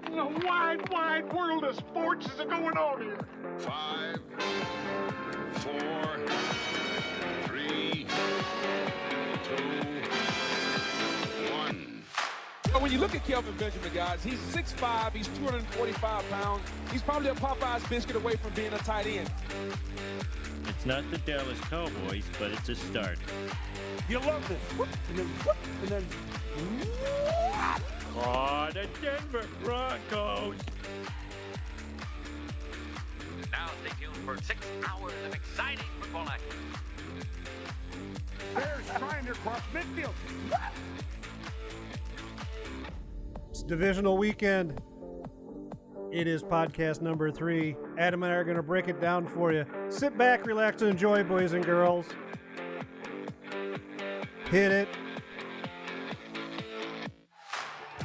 In a wide, wide world of sports is going on here? 5, 4, 3, 2, 1. When you look at Kelvin Benjamin, guys, he's 6'5", he's 245 pounds. He's probably a Popeye's biscuit away from being a tight end. It's not the Dallas Cowboys, but it's a start. You love this. Whoop, and then whoop, and then whoop. Oh, the Denver Broncos. Now stay tuned for 6 hours of exciting football action. Bears trying to cross midfield. It's divisional weekend. It is podcast number 3. Adam and I are going to break it down for you. Sit back, relax, and enjoy, boys and girls. Hit it.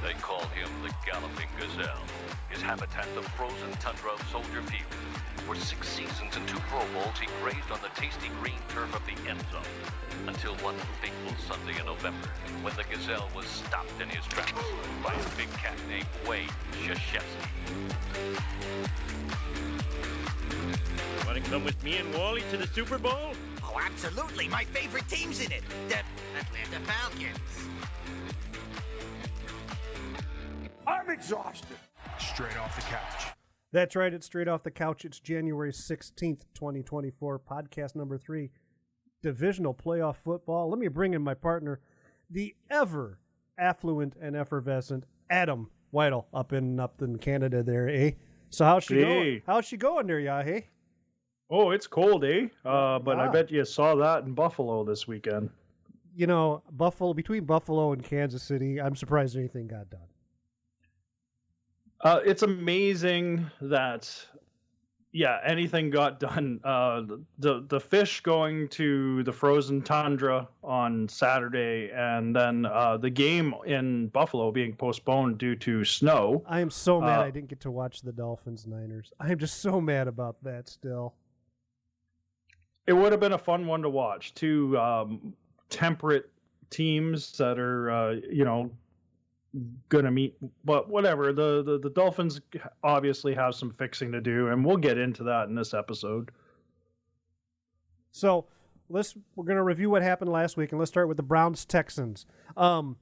They call him the Galloping Gazelle. His habitat the frozen tundra of Soldier Field. For 6 seasons and 2 Pro Bowls, he grazed on the tasty green turf of the end zone. Until one fateful Sunday in November, when the Gazelle was stopped in his tracks by a big cat named Wade Krzyzewski. Want to come with me and Wally to the Super Bowl? Oh, absolutely. My favorite team's in it. The Atlanta Falcons. I'm exhausted. Straight off the couch. That's right. It's straight off the couch. It's January 16th, 2024. Podcast number 3. Divisional playoff football. Let me bring in my partner, the ever affluent and effervescent Adam Weidel up in Canada there, eh? So how's she going? How's she going there, yeah, hey? Oh, it's cold, eh? But I bet you saw that in Buffalo this weekend. You know, between Buffalo and Kansas City, I'm surprised anything got done. It's amazing that, anything got done. The fish going to the frozen tundra on Saturday, and then the game in Buffalo being postponed due to snow. I am so mad I didn't get to watch the Dolphins-Niners. I'm just so mad about that still. It would have been a fun one to watch. 2 temperate teams that are, going to meet, but whatever. The Dolphins obviously have some fixing to do, and we'll get into that in this episode. So we're going to review what happened last week, and let's start with the Browns-Texans. Right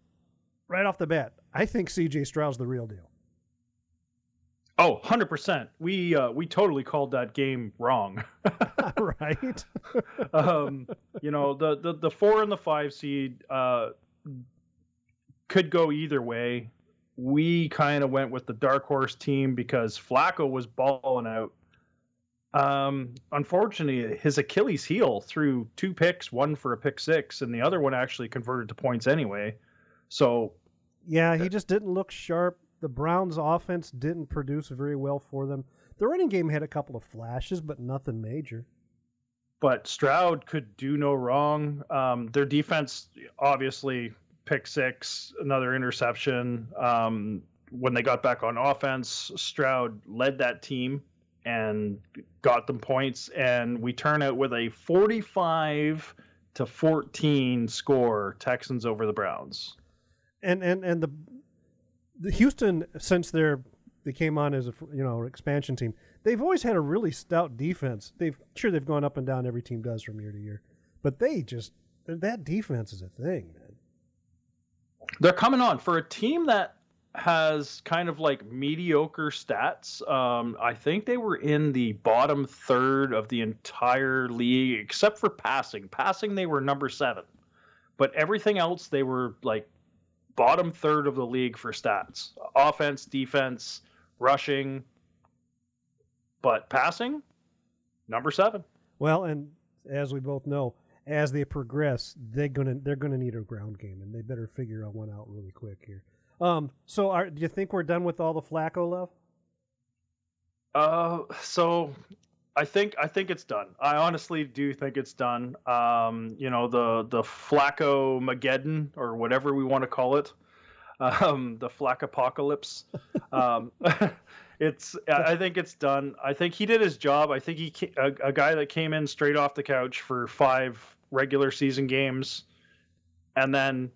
off the bat, I think C.J. Stroud's the real deal. Oh, 100%. We totally called that game wrong. Right. The 4 and the 5 seed could go either way. We kind of went with the dark horse team because Flacco was balling out. Unfortunately, his Achilles heel threw 2 picks, one for a pick 6, and the other one actually converted to points anyway. So, yeah, he just didn't look sharp. The Browns' offense didn't produce very well for them. The running game had a couple of flashes, but nothing major. But Stroud could do no wrong. Their defense, obviously, pick 6, another interception. When they got back on offense, Stroud led that team and got them points. And we turn out with a 45-14 score, Texans over the Browns. And the Houston, since they came on as a expansion team, they've always had a really stout defense. They've gone up and down, every team does from year to year, but that defense is a thing, man. They're coming on for a team that has kind of like mediocre stats. I think they were in the bottom third of the entire league, except for passing. Passing, they were number 7, but everything else they were like bottom third of the league for stats. Offense, defense, rushing, but passing, number 7. Well, and as we both know, as they progress, they're gonna need a ground game, and they better figure one out really quick here. So do you think we're done with all the Flacco love? So I think it's done. I honestly do think it's done. The Flacco Mageddon, or whatever we want to call it, the Flack apocalypse. I think it's done. I think he did his job. I think a guy that came in straight off the couch for 5 regular season games, and then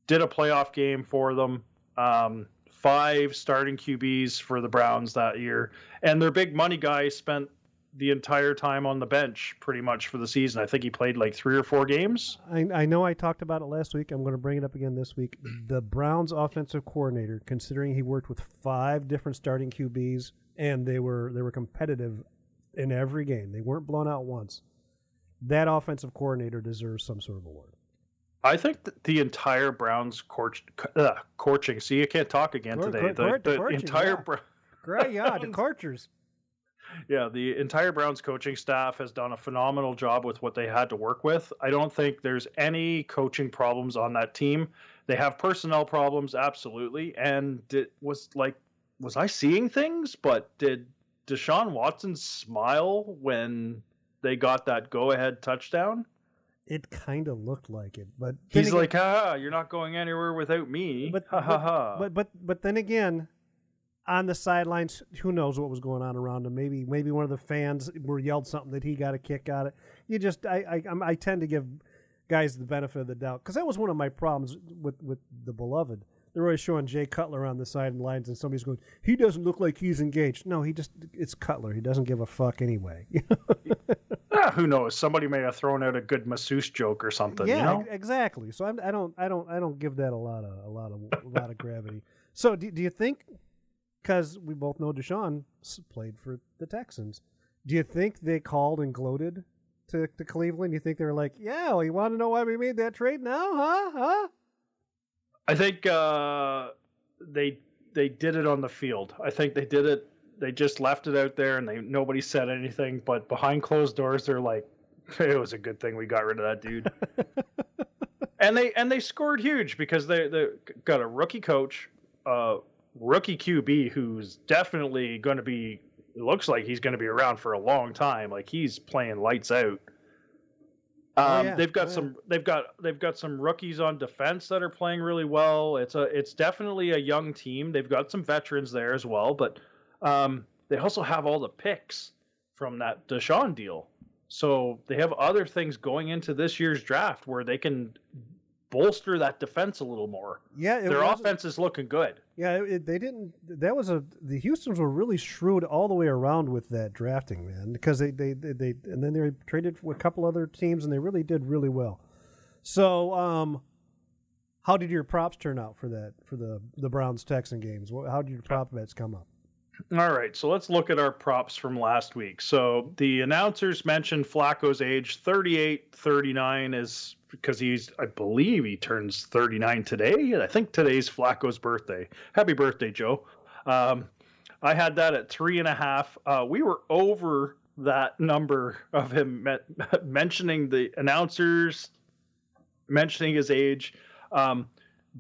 did a playoff game for them. 5 starting QBs for the Browns that year, and their big money guy spent the entire time on the bench pretty much for the season. I think he played like 3 or 4 games. I know I talked about it last week. I'm going to bring it up again this week. The Browns offensive coordinator, considering he worked with 5 different starting QBs and they were competitive in every game. They weren't blown out once. That offensive coordinator deserves some sort of award. I think that the entire Browns coaching. See, you can't talk again today. The entire Great, yeah, the Corchers. Yeah, the entire Browns coaching staff has done a phenomenal job with what they had to work with. I don't think there's any coaching problems on that team. They have personnel problems, absolutely. And was I seeing things? But did Deshaun Watson smile when they got that go-ahead touchdown? It kind of looked like it, but he's like, you're not going anywhere without me. But then again, on the sidelines, who knows what was going on around him? Maybe one of the fans yelled something that he got a kick out of. You just, I tend to give guys the benefit of the doubt, because that was one of my problems with the Beloved. They're always showing Jay Cutler on the sidelines, and somebody's going, he doesn't look like he's engaged. No, it's Cutler. He doesn't give a fuck anyway. Who knows? Somebody may have thrown out a good masseuse joke or something. Yeah, you know? Exactly. So I don't give that a lot of gravity. So do you think, because we both know Deshaun played for the Texans, do you think they called and gloated to Cleveland? You think they were like, yeah, well, you want to know why we made that trade now, huh? I think they did it on the field. I think they did it. They just left it out there, and nobody said anything. But behind closed doors, they're like, "It was a good thing we got rid of that dude." and they scored huge because they got a rookie coach, rookie QB who's definitely going to be. It looks like he's going to be around for a long time. Like, he's playing lights out. They've got some rookies on defense that are playing really well. It's definitely a young team. They've got some veterans there as well, but they also have all the picks from that Deshaun deal. So they have other things going into this year's draft where they can bolster that defense a little more. Yeah, their offense is looking good. Yeah, the Houston's were really shrewd all the way around with that drafting, man, because they and then they traded for a couple other teams, and they really did really well. So, how did your props turn out for the Browns Texan games? How did your prop bets come up? All right, so let's look at our props from last week. So the announcers mentioned Flacco's age, 38, 39 is because I believe he turns 39 today. I think today's Flacco's birthday. Happy birthday, Joe. I had that at 3.5. We were over that number of him mentioning the announcers, mentioning his age.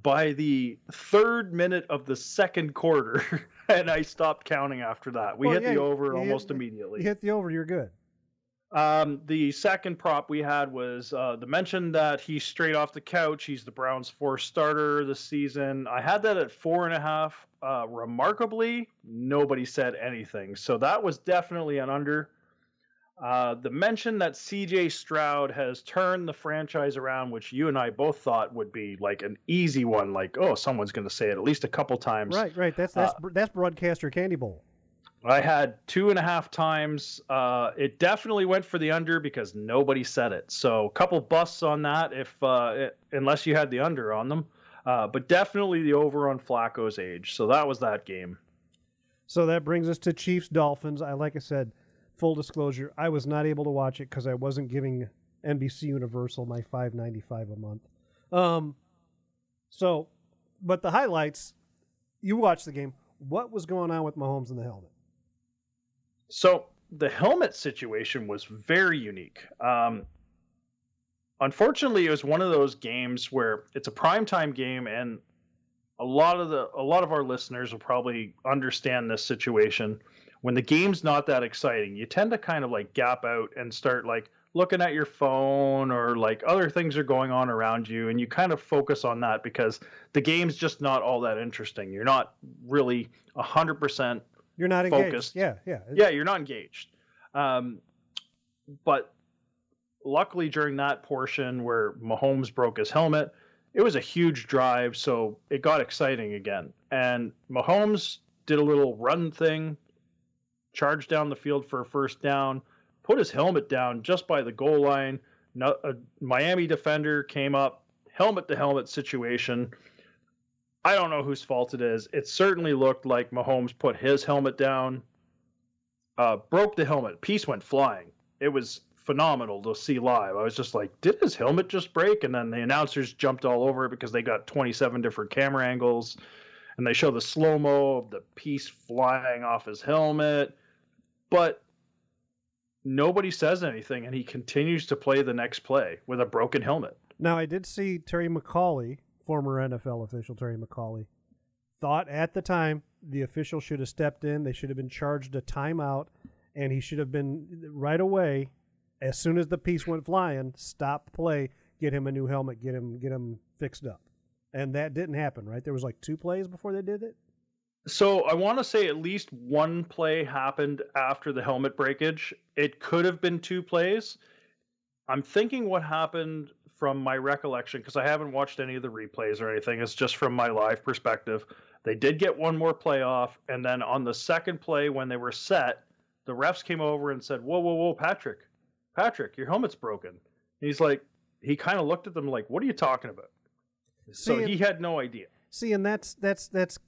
By the 3rd minute of the 2nd quarter, and I stopped counting after that. We hit the over almost immediately. You hit the over, you're good. The second prop we had was the mention that he's straight off the couch. He's the Browns' 4th starter this season. I had that at 4.5. Remarkably, nobody said anything. So that was definitely an under. The mention that C.J. Stroud has turned the franchise around, which you and I both thought would be like an easy one, like, oh, someone's going to say it at least a couple times. Right. That's broadcaster candy bowl. I had 2.5 times. It definitely went for the under because nobody said it. So a couple busts on that, unless you had the under on them. But definitely the over on Flacco's age. So that was that game. So that brings us to Chiefs Dolphins. Like I said, full disclosure, I was not able to watch it because I wasn't giving NBC Universal my $5.95 a month. But the highlights, you watched the game. What was going on with Mahomes in the helmet? So the helmet situation was very unique. Unfortunately, it was one of those games where it's a primetime game, and a lot of our listeners will probably understand this situation. When the game's not that exciting, you tend to kind of like gap out and start like looking at your phone, or like other things are going on around you, and you kind of focus on that because the game's just not all that interesting. You're not really 100%. You're not focused. Engaged. Yeah, you're not engaged. But luckily during that portion where Mahomes broke his helmet, it was a huge drive, so it got exciting again. and Mahomes did a little run thing, charged down the field for a first down, put his helmet down just by the goal line. A Miami defender came up, helmet to helmet situation. I don't know whose fault it is. It certainly looked like Mahomes put his helmet down, broke the helmet. Piece went flying. It was phenomenal to see live. I was just like, did his helmet just break? And then the announcers jumped all over it because they got 27 different camera angles, and they show the slow-mo of the piece flying off his helmet. But nobody says anything, and he continues to play the next play with a broken helmet. Now, I did see Terry McAuley, former NFL official Terry McAuley, thought at the time the official should have stepped in. They should have been charged a timeout, and he should have been right away, as soon as the piece went flying, stop play, get him a new helmet, get him fixed up. And that didn't happen, right? There was like 2 plays before they did it? So I want to say at least 1 play happened after the helmet breakage. It could have been 2 plays. I'm thinking what happened from my recollection, because I haven't watched any of the replays or anything. It's just from my live perspective. They did get 1 more play off, and then on the second play when they were set, the refs came over and said, whoa, Patrick, your helmet's broken. And he's like, he kind of looked at them like, what are you talking about? So he had no idea. See, and that's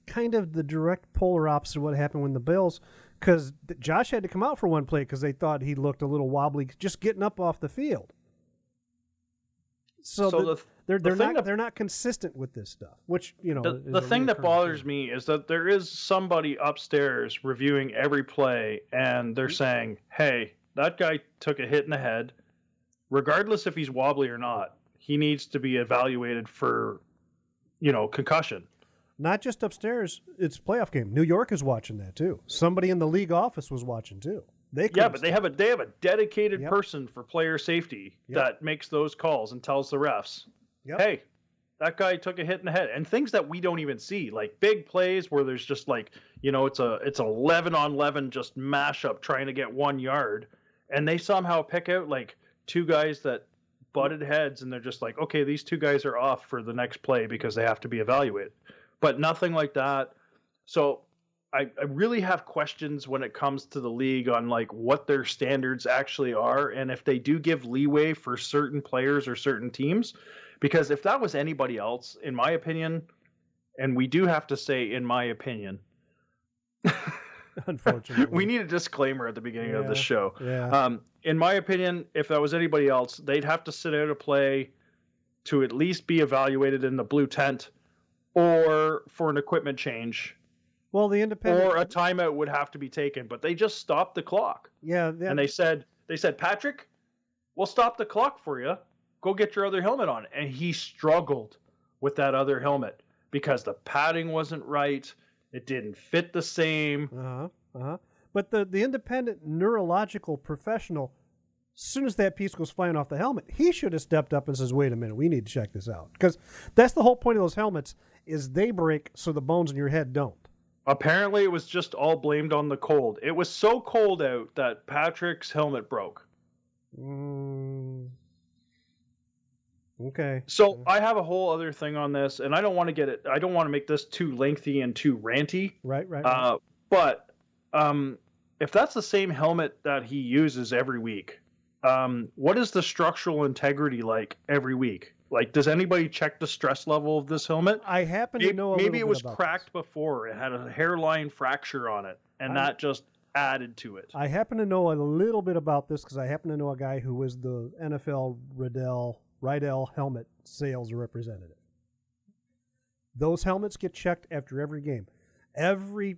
kind of the direct polar opposite of what happened when the Bills, because Josh had to come out for 1 play because they thought he looked a little wobbly just getting up off the field. So they're not consistent with this stuff, which, you know, the thing that bothers me is that there is somebody upstairs reviewing every play, and they're saying, hey, that guy took a hit in the head. Regardless if he's wobbly or not, he needs to be evaluated for, concussion. Not just upstairs. It's a playoff game. New York is watching that too. Somebody in the league office was watching too. But they have a dedicated person for player safety that makes those calls and tells the refs, hey, that guy took a hit in the head. And things that we don't even see, like big plays where there's just like, it's 11 on 11 just mashup trying to get 1 yard, and they somehow pick out like 2 guys that butted heads, and they're just like, okay, these 2 guys are off for the next play because they have to be evaluated. But nothing like that. So I really have questions when it comes to the league on like what their standards actually are, and if they do give leeway for certain players or certain teams. Because if that was anybody else, in my opinion, and we do have to say in my opinion, unfortunately, we need a disclaimer at the beginning of the show. Yeah. In my opinion, if that was anybody else, they'd have to sit out a play to at least be evaluated in the blue tent, or for an equipment change. Well, the independent or a timeout would have to be taken, but they just stopped the clock. Yeah. And they said, Patrick, we'll stop the clock for you. Go get your other helmet on. And he struggled with that other helmet because the padding wasn't right. It didn't fit the same. But the independent neurological professional, as soon as that piece goes flying off the helmet, he should have stepped up and says, wait a minute, we need to check this out. Because that's the whole point of those helmets, is they break so the bones in your head don't. Apparently it was just all blamed on the cold. It was so cold out that Patrick's helmet broke. Okay. So I have a whole other thing on this, and I don't want to make this too lengthy and too ranty. Right. But if that's the same helmet that he uses every week, what is the structural integrity like every week? Like, does anybody check the stress level of this helmet? I happen to know a little bit about maybe it was cracked before. It had a hairline fracture on it, and that just added to it. I happen to know a little bit about this because I happen to know a guy who was the NFL Rydell helmet sales representative. Those helmets get checked after every game. Every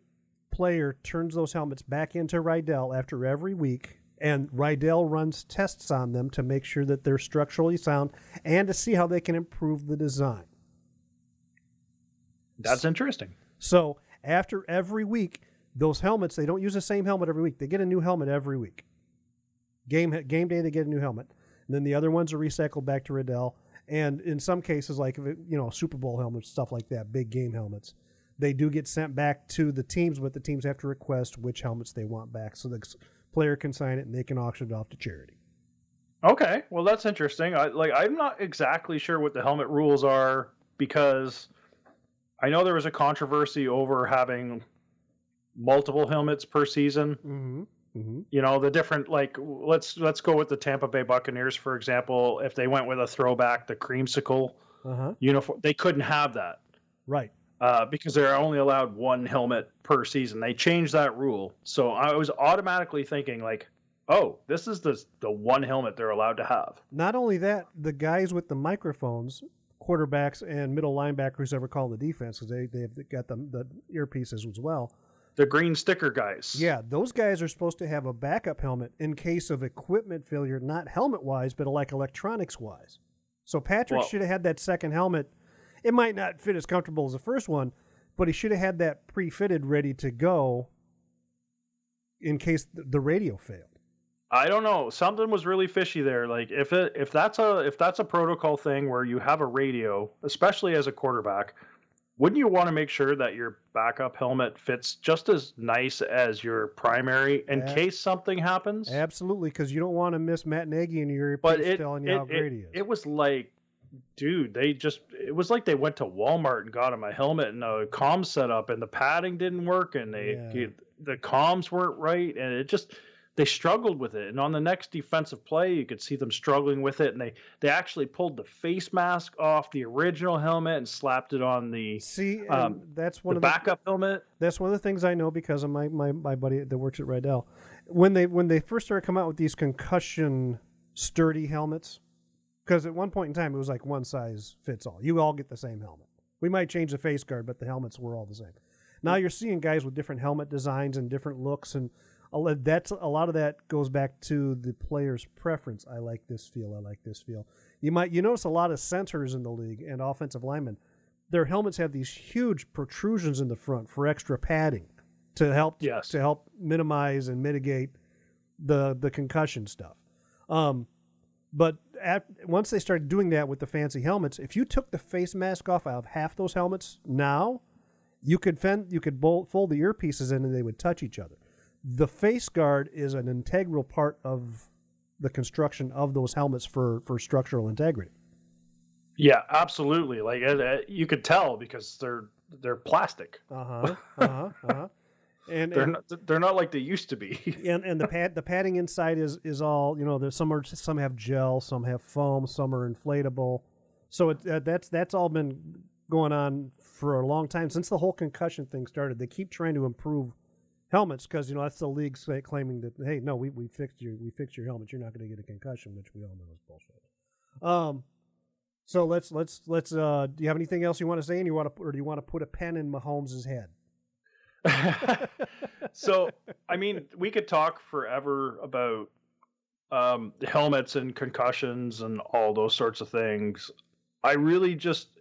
player turns those helmets back into Rydell after every week, and Rydell runs tests on them to make sure that they're structurally sound and to see how they can improve the design. That's interesting. So after every week, those helmets, they don't use the same helmet every week. They get a new helmet every week. Game day, they get a new helmet. And then the other ones are recycled back to Rydell. And in some cases, like, Super Bowl helmets, stuff like that, big game helmets, they do get sent back to the teams, but the teams have to request which helmets they want back. So the player can sign it and they can auction it off to charity. Okay, well, that's interesting. I'm not exactly sure what the helmet rules are, because I know there was a controversy over having multiple helmets per season. Mm-hmm. Mm-hmm. You know, the different, like, let's go with the Tampa Bay Buccaneers, for example. If they went with a throwback, the creamsicle uniform, they couldn't have that. Right. Because they're only allowed one helmet per season. They changed that rule. So I was automatically thinking, like, oh, this is the one helmet they're allowed to have. Not only that, the guys with the microphones, quarterbacks and middle linebackers ever call the defense, because they've got the earpieces as well. The green sticker guys. Yeah, those guys are supposed to have a backup helmet in case of equipment failure, not helmet-wise, but like electronics-wise. So Patrick should have had that second helmet. It might not fit as comfortable as the first one, but he should have had that pre-fitted ready to go in case the radio failed. I don't know. Something was really fishy there. Like if that's a protocol thing where you have a radio, especially as a quarterback, wouldn't you want to make sure that your backup helmet fits just as nice as your primary in case something happens? Absolutely, because you don't want to miss Matt Nagy in your earpiece telling you how great he is. It was like, dude, it was like they went to Walmart and got him a helmet and a comm setup, and the padding didn't work, and the comms weren't right, and they struggled with it. And on the next defensive play, you could see them struggling with it. And they actually pulled the face mask off the original helmet and slapped it on the that's one the of backup helmet. That's one of the things I know because of my buddy that works at Rydell. When they first started coming out with these concussion sturdy helmets, because at one point in time it was like one size fits all. You all get the same helmet. We might change the face guard, but the helmets were all the same. Now you're seeing guys with different helmet designs and different looks, and a lot of that goes back to the player's preference. I like this feel. I like this feel. You notice a lot of centers in the league and offensive linemen. Their helmets have these huge protrusions in the front for extra padding to help minimize and mitigate the concussion stuff. But once they started doing that with the fancy helmets, if you took the face mask off of half those helmets now, you could fold the earpieces in and they would touch each other. The face guard is an integral part of the construction of those helmets for structural integrity. Yeah, absolutely. Like you could tell because they're plastic. And they're not like they used to be. and the padding inside is all, there's some have gel, some have foam, some are inflatable. So that's all been going on for a long time since the whole concussion thing started. They keep trying to improve helmets because that's the league claiming that, hey, no, we fixed your helmet, you're not going to get a concussion, which we all know is bullshit. So let's do you have anything else you want to say, and do you want to put a pen in Mahomes' head? So I mean, we could talk forever about helmets and concussions and all those sorts of things. I really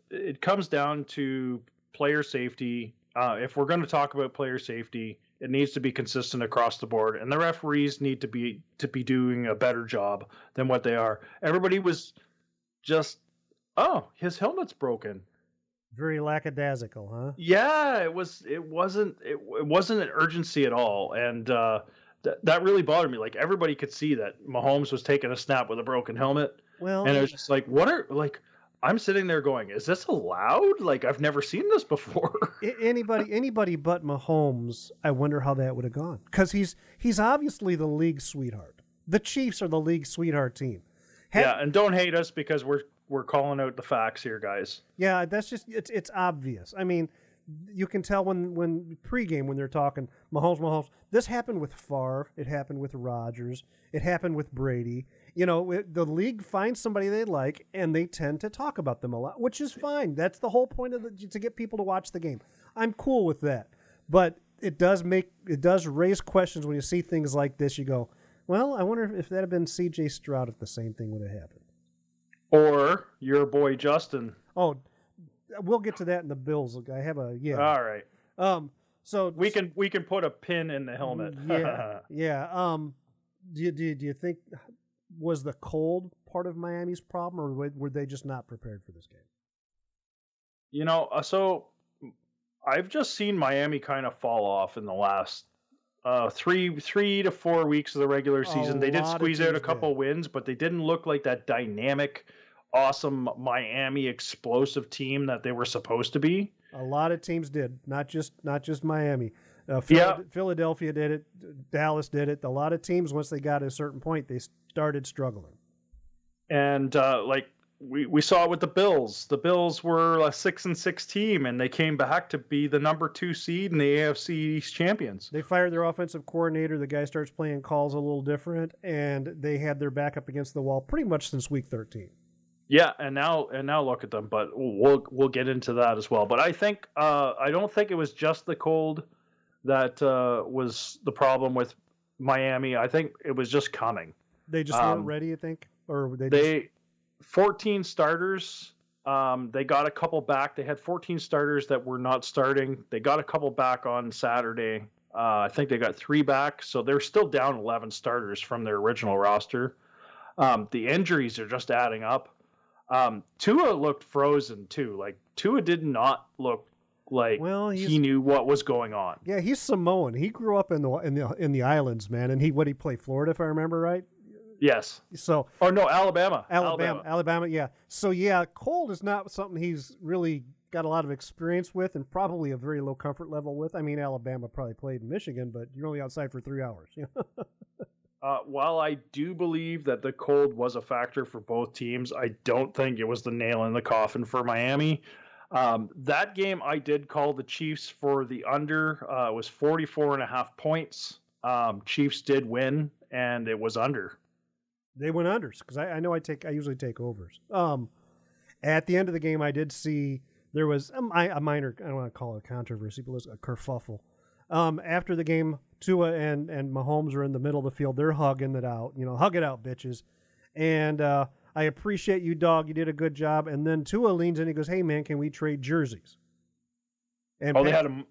it comes down to player safety. If we're going to talk about player safety, it needs to be consistent across the board, and the referees need to be doing a better job than what they are. Everybody was just, oh, his helmet's broken. Very lackadaisical, huh? Yeah, it wasn't an urgency at all, and that really bothered me. Like everybody could see that Mahomes was taking a snap with a broken helmet, and it was just like, I'm sitting there going, is this allowed? Like, I've never seen this before. Anybody but Mahomes, I wonder how that would have gone. Because he's obviously the league sweetheart. The Chiefs are the league sweetheart team. And don't hate us because we're calling out the facts here, guys. Yeah, that's just, it's obvious. I mean, you can tell when pregame when they're talking Mahomes. This happened with Favre. It happened with Rodgers. It happened with Brady. The league finds somebody they like, and they tend to talk about them a lot, which is fine. That's the whole point of to get people to watch the game. I'm cool with that. But it does raise questions when you see things like this. You go, well, I wonder if that had been C.J. Stroud, if the same thing would have happened. Or your boy Justin. Oh, we'll get to that in the Bills. I have All right. So we can put a pin in the helmet. Yeah. Do you think was the cold part of Miami's problem, or were they just not prepared for this game? So I've just seen Miami kind of fall off in the last 3 to 4 weeks of the regular season. They did squeeze out a couple wins, but they didn't look like that dynamic, awesome Miami explosive team that they were supposed to be. A lot of teams did, not just Miami. Philadelphia did it. Dallas did it. A lot of teams, once they got to a certain point, they started struggling. And we saw it with the Bills. The Bills were a 6-6 team, and they came back to be the number 2 seed in the AFC East champions. They fired their offensive coordinator. The guy starts playing calls a little different, and they had their back up against the wall pretty much since week 13. Yeah, and now look at them. But we'll get into that as well. But I think I don't think it was just the cold that was the problem with Miami. I think it was just coming. They just weren't ready, you think, or they 14 starters. They got a couple back. They had 14 starters that were not starting. They got a couple back on Saturday. I think they got 3 back, so they're still down 11 starters from their original roster. The injuries are just adding up. Tua looked frozen too. Like Tua did not look like he knew what was going on. Yeah, he's Samoan. He grew up in the islands, man. And he played Florida, if I remember right. Yes. So. Or no, Alabama. Yeah. So yeah, cold is not something he's really got a lot of experience with, and probably a very low comfort level with. I mean, Alabama probably played in Michigan, but you're only outside for 3 hours. You know? While I do believe that the cold was a factor for both teams, I don't think it was the nail in the coffin for Miami. That game, I did call the Chiefs for the under. It was 44.5 points. Chiefs did win, and it was under. They went unders because I know I usually take overs. At the end of the game, I did see there was a minor, I don't want to call it a controversy, but it was a kerfuffle. After the game, Tua and Mahomes are in the middle of the field. They're hugging it out. You know, hug it out, bitches. And I appreciate you, dog. You did a good job. And then Tua leans in and he goes, "Hey, man, can we trade jerseys?" And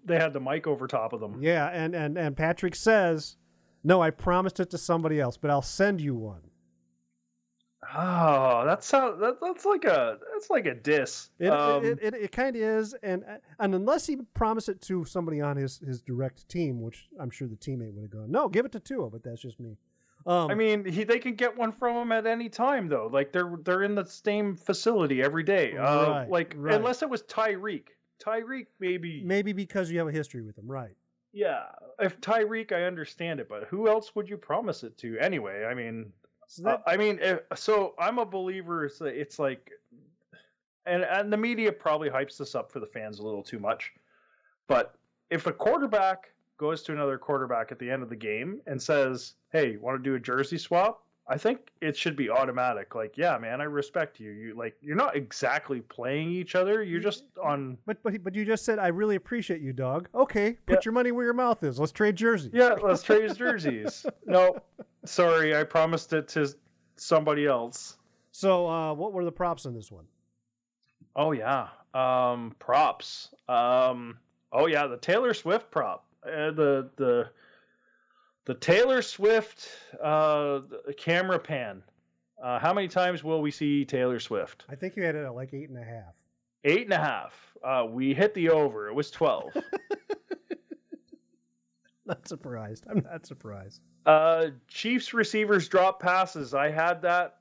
they had the mic over top of them. Yeah, and Patrick says, "No, I promised it to somebody else, but I'll send you one." Oh, that's like a diss. It kind of is, and unless he promised it to somebody on his direct team, which I'm sure the teammate would have gone, "No, give it to Tua," but that's just me. I mean, they can get one from him at any time, though. Like they're in the same facility every day. Right. Unless it was Tyreek, maybe because you have a history with him, right? Yeah, if Tyreek, I understand it, but who else would you promise it to anyway? I mean. So I'm a believer. It's like, and the media probably hypes this up for the fans a little too much. But if a quarterback goes to another quarterback at the end of the game and says, "Hey, want to do a jersey swap?" I think it should be automatic. Like, yeah, man, I respect you. You're not exactly playing each other. You're just on. But you just said, "I really appreciate you, dog." Okay, put your money where your mouth is. Let's trade jerseys. Yeah, let's trade jerseys. No, sorry, I promised it to somebody else. So, what were the props in this one? Oh yeah, props. The Taylor Swift prop. The Taylor Swift camera pan. How many times will we see Taylor Swift? I think you had it at like 8.5. 8.5. We hit the over. It was 12. Not surprised. I'm not surprised. Chiefs receivers drop passes. I had that.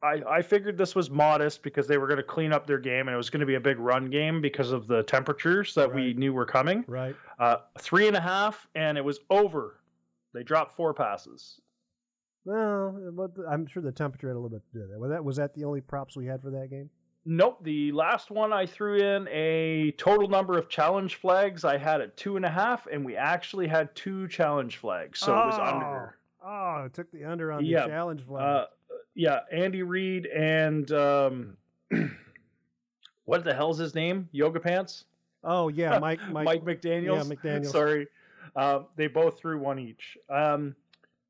I figured this was modest because they were going to clean up their game and it was going to be a big run game because of the temperatures that we knew were coming. Right. 3.5, and it was over. They dropped 4 passes. Well, I'm sure the temperature had a little bit to do with that. Was that the only props we had for that game? Nope. The last one I threw in a total number of challenge flags. I had it 2.5, and we actually had 2 challenge flags, so it was under. Oh, it took the under on the challenge flag. Andy Reid and what the hell's his name? Yoga Pants? Oh yeah, Mike McDaniels. Yeah, McDaniels. Sorry. They both threw one each.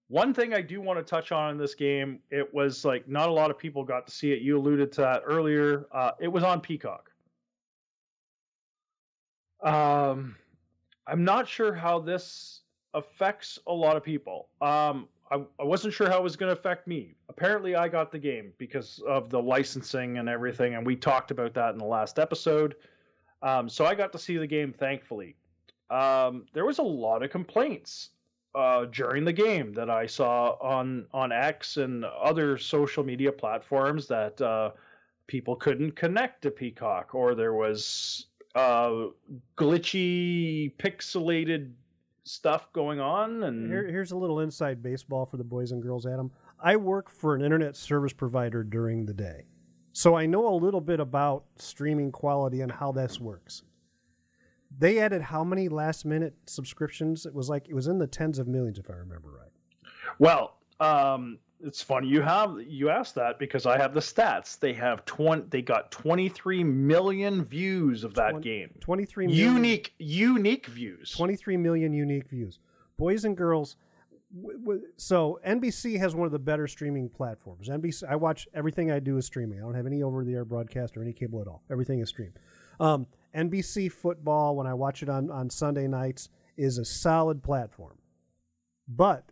One thing I do want to touch on in this game, it was like not a lot of people got to see it. You alluded to that earlier. It was on Peacock. I'm not sure how this affects a lot of people. I wasn't sure how it was going to affect me. Apparently, I got the game because of the licensing and everything, and we talked about that in the last episode. So I got to see the game, thankfully. There was a lot of complaints during the game that I saw on X and other social media platforms that people couldn't connect to Peacock, or there was glitchy, pixelated stuff going on. And here's a little inside baseball for the boys and girls, Adam. I work for an internet service provider during the day, so I know a little bit about streaming quality and how this works. They added how many last-minute subscriptions? It was in the tens of millions, if I remember right. Well, it's funny you asked that because I have the stats. They got 23 million views of that game. 23 million unique views. 23 million unique views. Boys and girls. So NBC has one of the better streaming platforms. NBC, I watch everything I do is streaming. I don't have any over-the-air broadcast or any cable at all. Everything is streamed. NBC football, when I watch it on Sunday nights, is a solid platform. But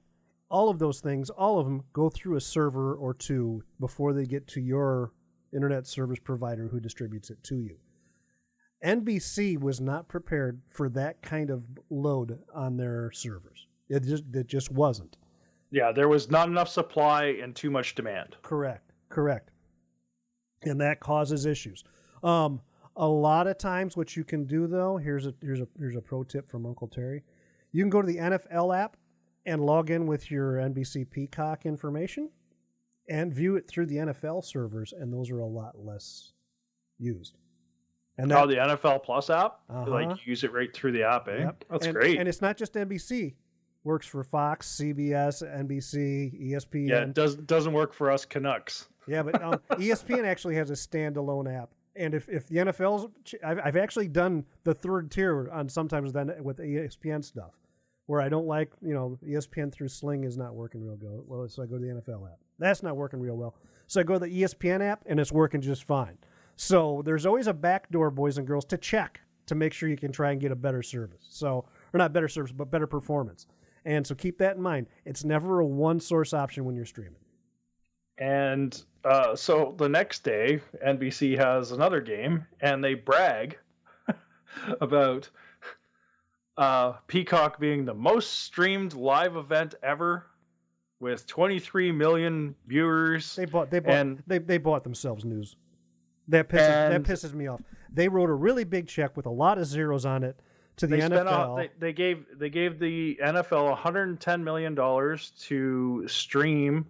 all of those things, all of them go through a server or two before they get to your internet service provider who distributes it to you. NBC was not prepared for that kind of load on their servers. It just wasn't. Yeah, there was not enough supply and too much demand. Correct. And that causes issues. A lot of times what you can do, though, here's a pro tip from Uncle Terry. You can go to the NFL app and log in with your NBC Peacock information and view it through the NFL servers, and those are a lot less used. And the NFL Plus app? Like, you use it right through the app, eh? Yep. That's great. And it's not just NBC. Works for Fox, CBS, NBC, ESPN. Yeah, it doesn't work for us Canucks. Yeah, but ESPN actually has a standalone app. And if the NFL's, I've actually done the third tier on sometimes then with ESPN stuff, where I don't like, ESPN through Sling is not working real good. Well, so I go to the NFL app. That's not working real well. So I go to the ESPN app and it's working just fine. So there's always a backdoor, boys and girls, to check to make sure you can try and get a better service. So, or not better service, but better performance. And so keep that in mind. It's never a one source option when you're streaming. And so the next day, NBC has another game, and they brag about Peacock being the most streamed live event ever, with 23 million viewers. They bought themselves news. That pisses me off. They wrote a really big check with a lot of zeros on it to the NFL. They gave the NFL $110 million to stream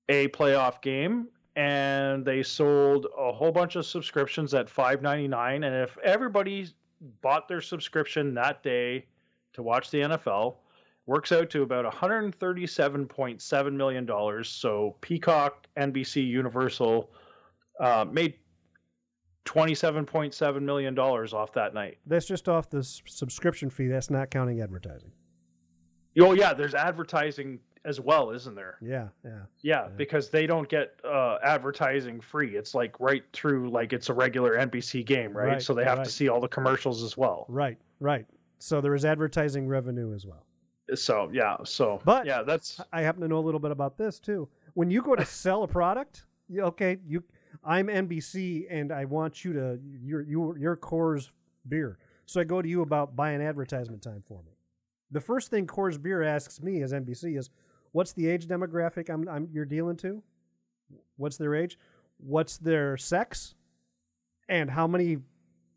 a playoff game, and they sold a whole bunch of subscriptions at $5.99. And if everybody bought their subscription that day to watch the NFL, works out to about $137.7 million. So Peacock, NBC, Universal made $27.7 million off that night. That's just off the subscription fee. That's not counting advertising. Oh, yeah, there's advertising as well, isn't there? Yeah, because they don't get advertising free. It's like right through, like it's a regular NBC game, right? So they have to see all the commercials as well. Right. So there is advertising revenue as well. But that's. I happen to know a little bit about this too. When you go to sell a product, I'm NBC and I want you to your Coors beer. So I go to you about buying advertisement time for me. The first thing Coors Beer asks me as NBC is, what's the age demographic you're dealing to? What's their age? What's their sex? And how many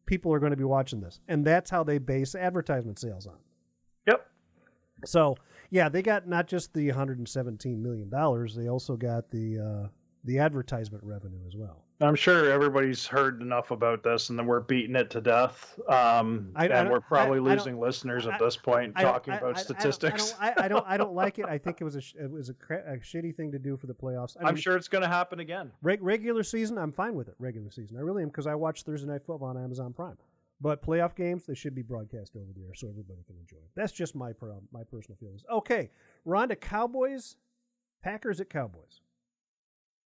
people are going to be watching this? And that's how they base advertisement sales on. Yep. So, yeah, they got not just the $117 million, they also got the advertisement revenue as well. I'm sure everybody's heard enough about this, and then we're beating it to death. And we're probably losing listeners at this point talking about statistics. I don't like it. I think it was a shitty thing to do for the playoffs. I'm sure it's going to happen again. Regular season, I'm fine with it. Regular season, I really am, because I watch Thursday Night Football on Amazon Prime. But playoff games, they should be broadcast over the air so everybody can enjoy it. That's just my personal feelings. Okay, we're on to Cowboys, Packers at Cowboys.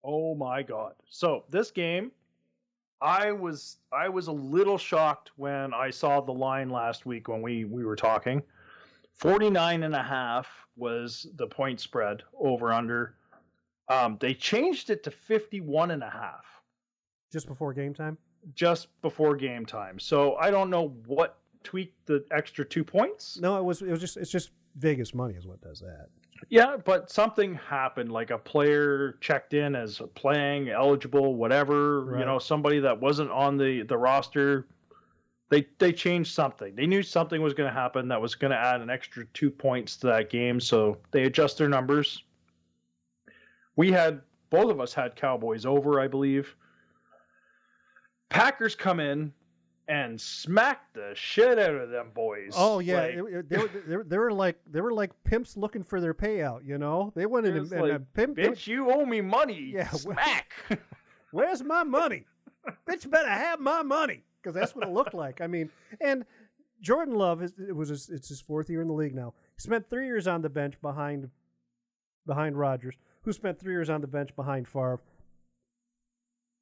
Oh my God. So this game, I was a little shocked when I saw the line last week when we were talking. 49.5 was the point spread over under. They changed it to 51.5. Just before game time? Just before game time. So I don't know what tweaked the extra 2 points. No, it's just Vegas money is what does that. Yeah, but something happened, like a player checked in as playing eligible, whatever. Right. Somebody that wasn't on the roster They changed something. They knew something was going to happen that was going to add an extra 2 points to that game, so they adjust their numbers. Both of us had Cowboys over, I believe. Packers come in and smack the shit out of them boys. Oh yeah, they were like pimps looking for their payout. You know, they went in and a pimp. Bitch, you owe me money. Yeah, smack. Where's my money? Bitch, better have my money, because that's what it looked like. I mean, and Jordan Love it's his 4th year in the league now. He spent 3 years on the bench behind Rodgers, who spent 3 years on the bench behind Favre.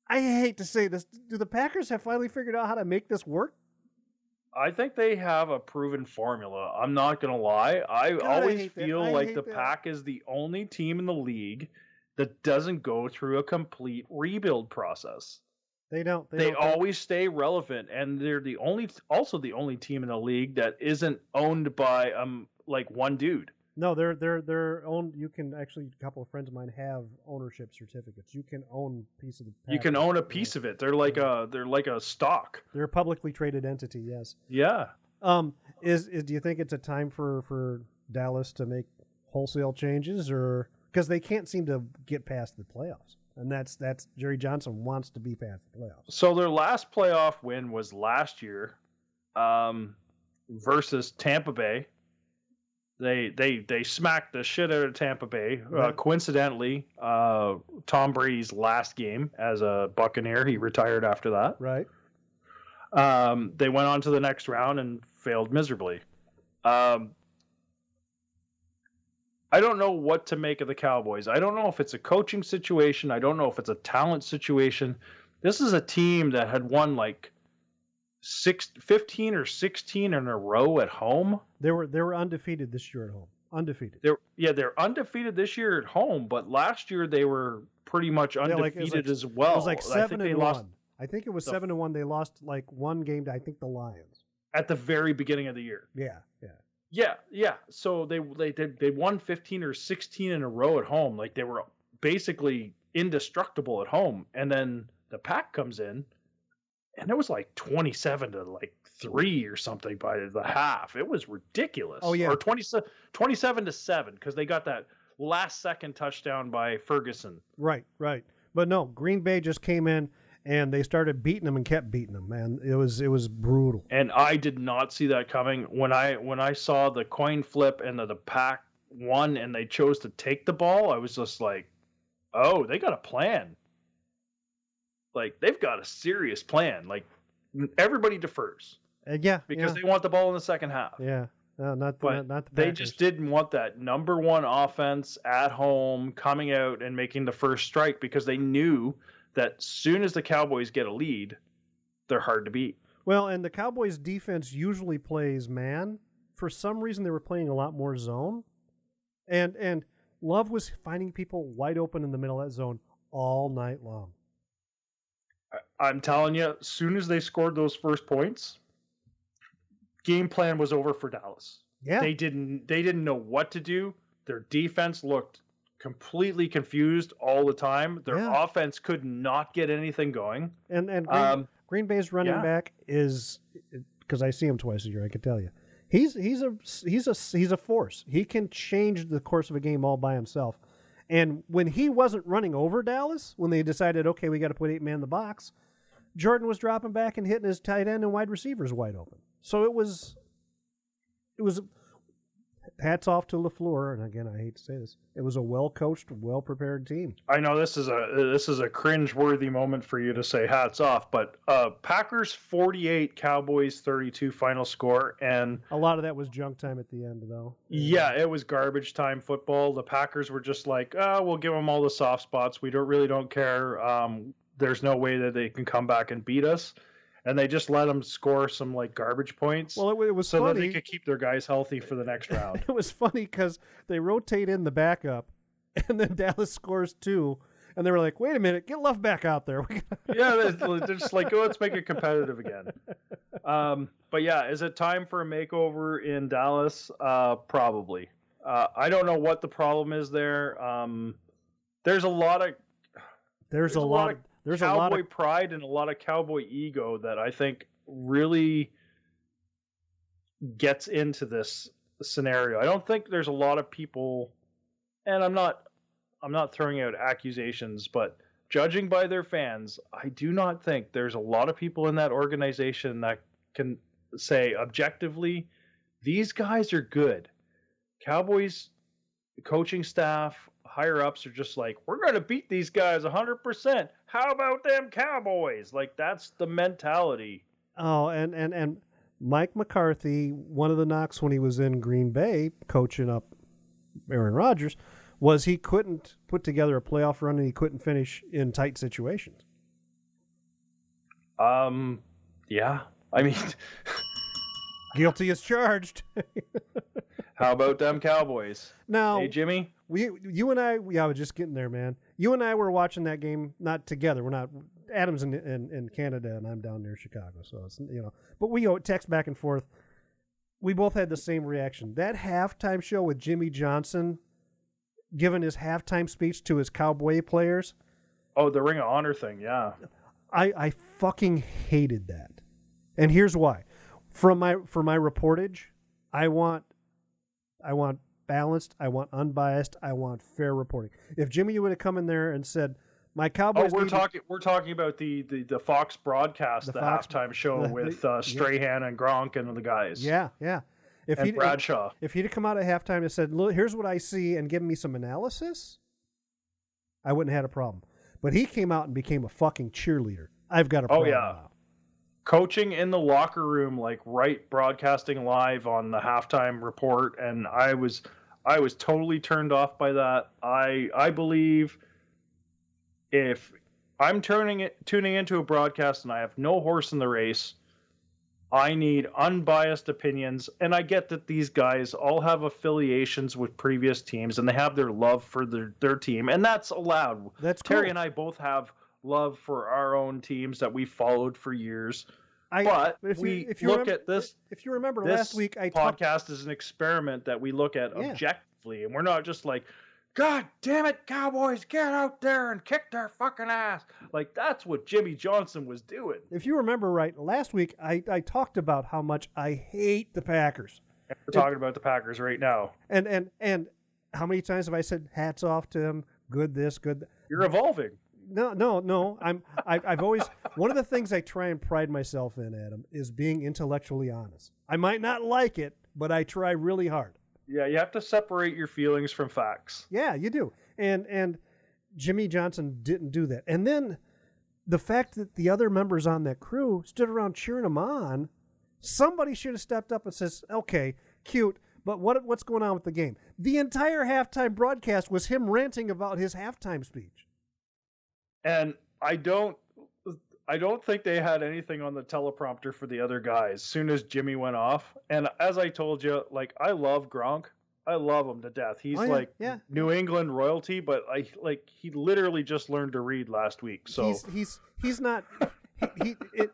I hate to say this. Do the Packers have finally figured out how to make this work? I think they have a proven formula. I'm not going to lie. I always feel like the Pack is the only team in the league that doesn't go through a complete rebuild process. They don't. They always stay relevant, and they're also the only team in the league that isn't owned by like one dude. No, they're owned. You can actually, a couple of friends of mine have ownership certificates. You can own a piece of the Packers. You can own a piece of it. They're like a stock. They're a publicly traded entity. Yes. Yeah. Do you think it's a time for Dallas to make wholesale changes, or because they can't seem to get past the playoffs? And that's Jerry Johnson wants to be past the playoffs. So their last playoff win was last year, versus Tampa Bay. They smacked the shit out of Tampa Bay. Right. Coincidentally, Tom Brady's last game as a Buccaneer, he retired after that. Right. They went on to the next round and failed miserably. I don't know what to make of the Cowboys. I don't know if it's a coaching situation. I don't know if it's a talent situation. This is a team that had won like 15 or 16 in a row at home. They were undefeated this year at home. Undefeated. They're undefeated this year at home, but last year they were pretty much undefeated as well. It was like 7-1. I think it was 7-1. They lost like one game to, I think, the Lions at the very beginning of the year. Yeah. So they won 15 or 16 in a row at home. Like they were basically indestructible at home, and then the Pack comes in. And it was like 27-3 or something by the half. It was ridiculous. Oh, yeah. Or 27-7, because they got that last-second touchdown by Ferguson. Right. But no, Green Bay just came in, and they started beating them and kept beating them, man. It was brutal. And I did not see that coming. When I saw the coin flip and the Pack won and they chose to take the ball, I was just like, oh, they got a plan. Like, they've got a serious plan. Like, everybody defers. Because they want the ball in the second half. Yeah. No, not the Packers. They just didn't want that number one offense at home coming out and making the first strike, because they knew that soon as the Cowboys get a lead, they're hard to beat. Well, and the Cowboys defense usually plays man. For some reason, they were playing a lot more zone. And Love was finding people wide open in the middle of that zone all night long. I'm telling you, as soon as they scored those first points, game plan was over for Dallas. Yeah. They didn't know what to do. Their defense looked completely confused all the time. Their offense could not get anything going. And Green Bay's running back is, because I see him twice a year, I can tell you. He's a force. He can change the course of a game all by himself. And when he wasn't running over Dallas, when they decided, okay, we got to put 8 men in the box, Jordan was dropping back and hitting his tight end and wide receivers wide open. So it was hats off to LaFleur. And again, I hate to say this, it was a well-coached, well-prepared team. I know this is a cringe-worthy moment for you to say hats off, but Packers 48, Cowboys 32 final score, and a lot of that was junk time at the end, though. Yeah, it was garbage time football. The Packers were just like, we'll give them all the soft spots. We don't care. There's no way that they can come back and beat us. And they just let them score some like garbage points. Well, it was so funny. that they could keep their guys healthy for the next round. It was funny because they rotate in the backup, and then Dallas scores 2, and they were like, "Wait a minute, get Love back out there." Yeah, they're just like, let's make it competitive again. But yeah, is it time for a makeover in Dallas? Probably. I don't know what the problem is there. There's a lot of cowboy pride and a lot of cowboy ego that I think really gets into this scenario. I don't think there's a lot of people, and I'm not throwing out accusations, but judging by their fans, I do not think there's a lot of people in that organization that can say objectively, these guys are good. Cowboys coaching staff, higher ups are just like, we're going to beat these guys 100%. How about them Cowboys? Like, that's the mentality. Oh, and Mike McCarthy, one of the knocks when he was in Green Bay coaching up Aaron Rodgers was he couldn't put together a playoff run and he couldn't finish in tight situations. Yeah. I mean, guilty as charged. How about them Cowboys? Now, hey, Jimmy, you and I was just getting there, man. You and I were watching that game, not together. We're not. Adam's in Canada and I'm down near Chicago, so it's But we text back and forth. We both had the same reaction. That halftime show with Jimmy Johnson giving his halftime speech to his Cowboy players. Oh, the Ring of Honor thing, yeah. I fucking hated that, and here's why. For my reportage, I want balanced, I want unbiased, I want fair reporting. If Jimmy would have come in there and said, "My Cowboys," we're talking about the Fox broadcast, the halftime show with Strahan and Gronk and the guys. Yeah. And Bradshaw. If he'd have come out at halftime and said, "Look, here's what I see," and given me some analysis, I wouldn't have had a problem. But he came out and became a fucking cheerleader. I've got a problem. Oh yeah. Now. Coaching in the locker room, like broadcasting live on the halftime report, and I was totally turned off by that. I believe if I'm tuning into a broadcast and I have no horse in the race, I need unbiased opinions. And I get that these guys all have affiliations with previous teams and they have their love for their team, and that's allowed. That's Terry cool. and I both have love for our own teams that we followed for years. If you remember last week, podcast is an experiment that we look at objectively, and we're not just like, God damn it, Cowboys, get out there and kick their fucking ass. Like, that's what Jimmy Johnson was doing. If you remember right, last week I talked about how much I hate the Packers. And we're talking about the Packers right now. And how many times have I said hats off to him? Good this, good that. You're evolving. No. I've always, one of the things I try and pride myself in, Adam, is being intellectually honest. I might not like it, but I try really hard. Yeah, you have to separate your feelings from facts. Yeah, you do. And Jimmy Johnson didn't do that. And then the fact that the other members on that crew stood around cheering him on, somebody should have stepped up and says, okay, cute, but what's going on with the game? The entire halftime broadcast was him ranting about his halftime speech. And I don't think they had anything on the teleprompter for the other guys as soon as Jimmy went off. And as I told you, like, I love Gronk. I love him to death. He's New England royalty, but he literally just learned to read last week. So he's not.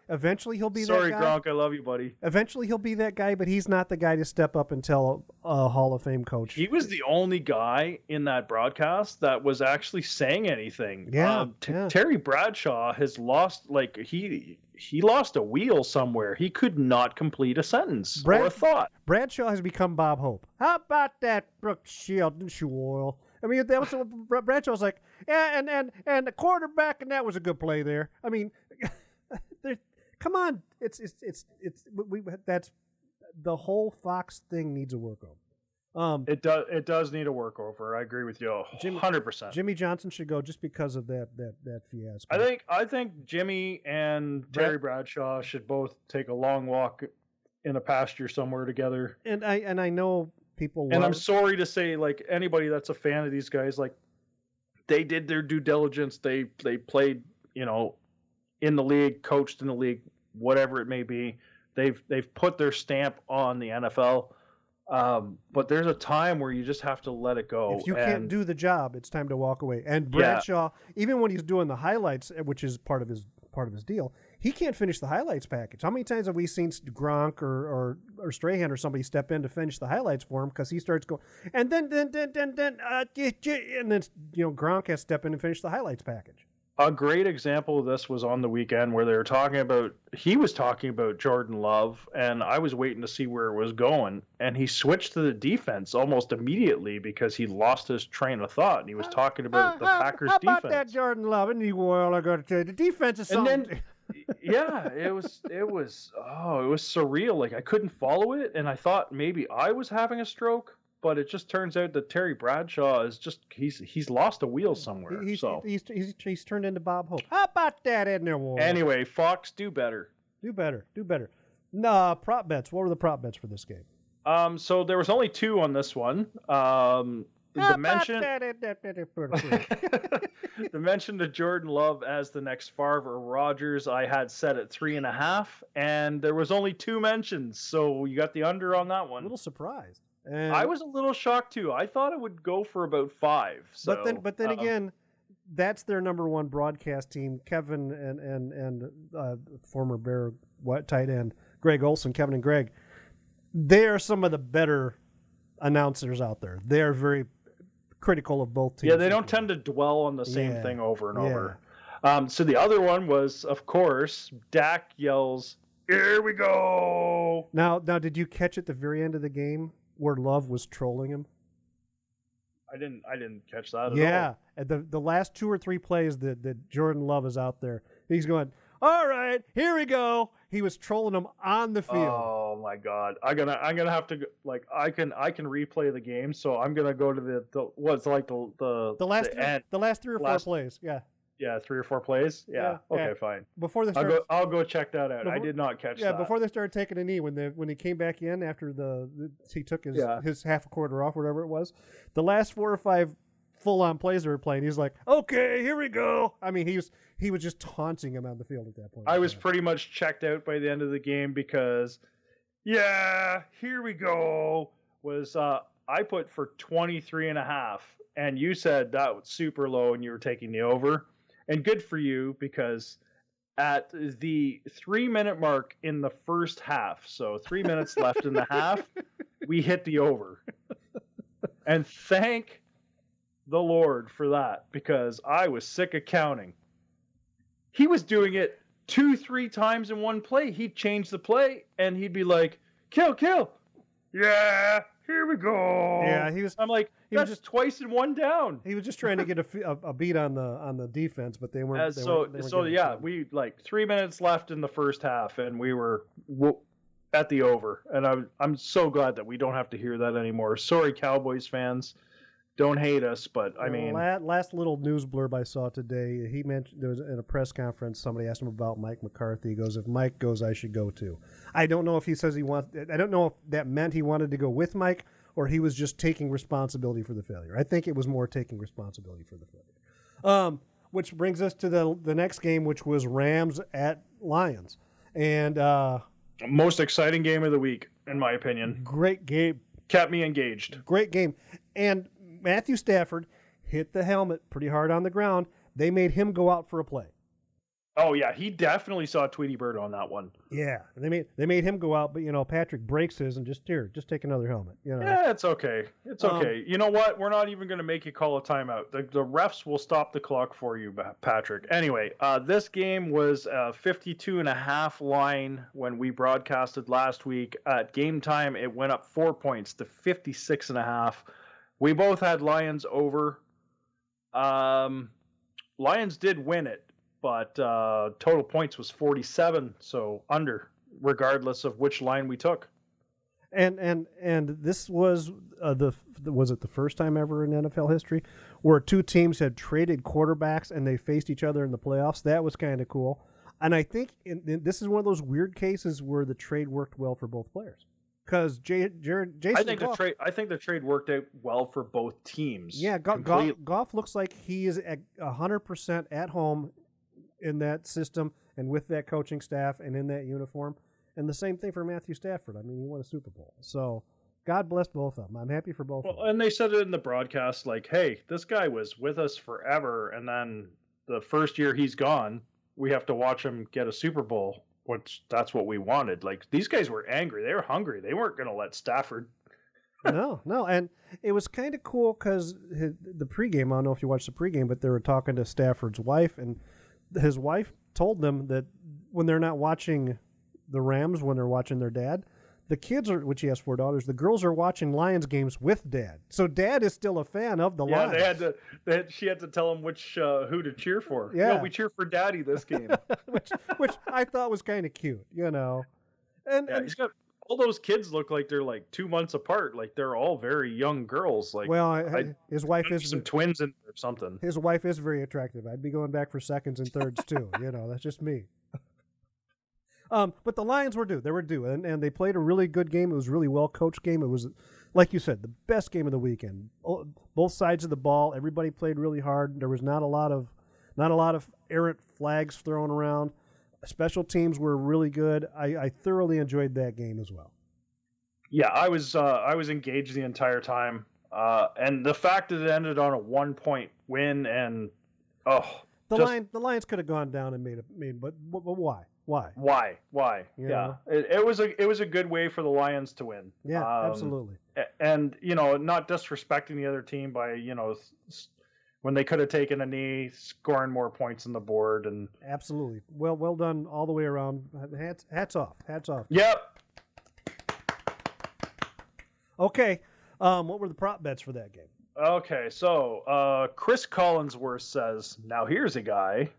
Eventually he'll be Sorry, that guy. Gronk, I love you, buddy. Eventually he'll be that guy, but he's not the guy to step up and tell a Hall of Fame coach. He was the only guy in that broadcast that was actually saying anything. Yeah, Terry Bradshaw has lost, he lost a wheel somewhere. He could not complete a sentence or a thought. Bradshaw has become Bob Hope. How about that Brooke Shield and shoe oil? I mean, that was Bradshaw's like, yeah, and the quarterback, and that was a good play there. I mean, come on, it's that's the whole Fox thing needs a workover. It does need a workover. I agree with you 100%. Jimmy Johnson should go just because of that fiasco. I think Jimmy and Terry Bradshaw should both take a long walk in a pasture somewhere together. And I know people. And I'm sorry to say, like, anybody that's a fan of these guys, like, they did their due diligence. They played, in the league, coached in the league, whatever it may be. They've put their stamp on the NFL. But there's a time where you just have to let it go. If you can't do the job, it's time to walk away. And Bradshaw, even when he's doing the highlights, which is part of his deal, he can't finish the highlights package. How many times have we seen Gronk or Strahan or somebody step in to finish the highlights for him because he starts going, and then Gronk has to step in and finish the highlights package. A great example of this was on the weekend where he was talking about Jordan Love, and I was waiting to see where it was going, and he switched to the defense almost immediately because he lost his train of thought, and he was talking about the Packers' how defense. about that Jordan Love? And well, I got to tell you, the defense is something. And then, yeah, it was surreal. Like, I couldn't follow it, and I thought maybe I was having a stroke. But it just turns out that Terry Bradshaw is he's lost a wheel somewhere. He's turned into Bob Hope. How about that, Edna Ward? Anyway, Fox, do better. Do better. Nah, prop bets. What were the prop bets for this game? So there was only 2 on this one. The mention of Jordan Love as the next Favre or Rodgers, I had set at 3.5, and there was only 2 mentions, so you got the under on that one. A little surprised. And I was a little shocked too. I thought it would go for about 5. So, but then again, that's their number 1 broadcast team. Kevin and former Bear tight end Greg Olson, Kevin and Greg. They are some of the better announcers out there. They are very critical of both teams. Yeah, they don't tend to dwell on the same thing over and over. So the other one was, of course, Dak yells, "Here we go!" Now, did you catch at the very end of the game where Love was trolling him? I didn't catch that at all. Yeah, the last 2 or 3 plays that Jordan Love is out there, he's going, "All right, here we go." He was trolling him on the field. Oh my God! I'm gonna have to I can replay the game, so I'm gonna go to the last the last 3 or 4 plays. Yeah. Yeah, 3 or 4 plays. Yeah. Okay, fine. Before they I'll go check that out. I did not catch that. Yeah, before they started taking a knee, when he came back in after he took his half a quarter off, whatever it was, the last 4 or 5 full-on plays they were playing, he's like, "Okay, here we go." I mean, he was just taunting him on the field at that point. I was pretty much checked out by the end of the game because, yeah, here we go was I put for 23.5, and you said that was super low, and you were taking the over. And good for you, because at the 3-minute mark in the first half, so 3 minutes left in the half, we hit the over. And thank the Lord for that, because I was sick of counting. He was doing it 2-3 times in one play. He'd change the play, and he'd be like, "Kill. Yeah, here we go." Yeah, I'm like, that's just twice in one down. He was just trying to get a beat on the defense, but they weren't. We 3 minutes left in the first half, and we were at the over. And I'm so glad that we don't have to hear that anymore. Sorry, Cowboys fans, don't hate us, but I mean, last little news blurb I saw today. He mentioned there was in a press conference. Somebody asked him about Mike McCarthy. He goes, "If Mike goes, I should go too." I don't know if he says he wants. I don't know if that meant he wanted to go with Mike, or he was just taking responsibility for the failure. I think it was more taking responsibility for the failure. Which brings us to the next game, which was Rams at Lions. And most exciting game of the week, in my opinion. Great game. Kept me engaged. Great game. And Matthew Stafford hit the helmet pretty hard on the ground. They made him go out for a play. Oh yeah, he definitely saw Tweety Bird on that one. Yeah, they made him go out, but Patrick breaks his and just take another helmet. Yeah, it's okay. It's okay. You know what? We're not even going to make you call a timeout. The refs will stop the clock for you, Patrick. Anyway, this game was a 52.5 line when we broadcasted last week. At game time, it went up 4 points to 56.5. We both had Lions over. Lions did win it, but total points was 47, so under, regardless of which line we took. And this was was it the first time ever in NFL history where 2 teams had traded quarterbacks and they faced each other in the playoffs? That was kind of cool. And I think this is one of those weird cases where the trade worked well for both players. Because Jason I think the trade worked out well for both teams. Yeah, Goff looks like he is at 100% at home in that system and with that coaching staff and in that uniform. And the same thing for Matthew Stafford. I mean, he won a Super Bowl. So God bless both of them. I'm happy for both of them. And they said it in the broadcast, like, hey, this guy was with us forever, and then the first year he's gone, we have to watch him get a Super Bowl. Which that's what we wanted. Like, these guys were angry. They were hungry. They weren't going to let Stafford No, and it was kind of cool because the pregame. I don't know if you watched the pregame, but they were talking to Stafford's wife, and his wife told them that when they're not watching the Rams, when they're watching their dad, the kids are, which he has 4 daughters, the girls are watching Lions games with Dad. So Dad is still a fan of the Lions. Yeah, she had to tell him who to cheer for. Yeah, no, we cheer for Daddy this game. which I thought was kind of cute, And he's got all those kids look like they're like 2 months apart. Like they're all very young girls. Like, well, his wife is some twins in or something. His wife is very attractive. I'd be going back for seconds and thirds too. That's just me. But the Lions were due. They were due, and they played a really good game. It was a really well-coached game. It was, like you said, the best game of the weekend. Both sides of the ball, everybody played really hard. There was not a lot of errant flags thrown around. Special teams were really good. I thoroughly enjoyed that game as well. Yeah, I was engaged the entire time, and the fact that it ended on a 1-point win, and the Lions could have gone down and made, but why? Why? Yeah, it was a good way for the Lions to win. Yeah, absolutely. And not disrespecting the other team by when they could have taken a knee, scoring more points on the board, and absolutely well done all the way around. Hats off. Yep. Okay, what were the prop bets for that game? Okay, so Chris Collinsworth says, "Now here's a guy.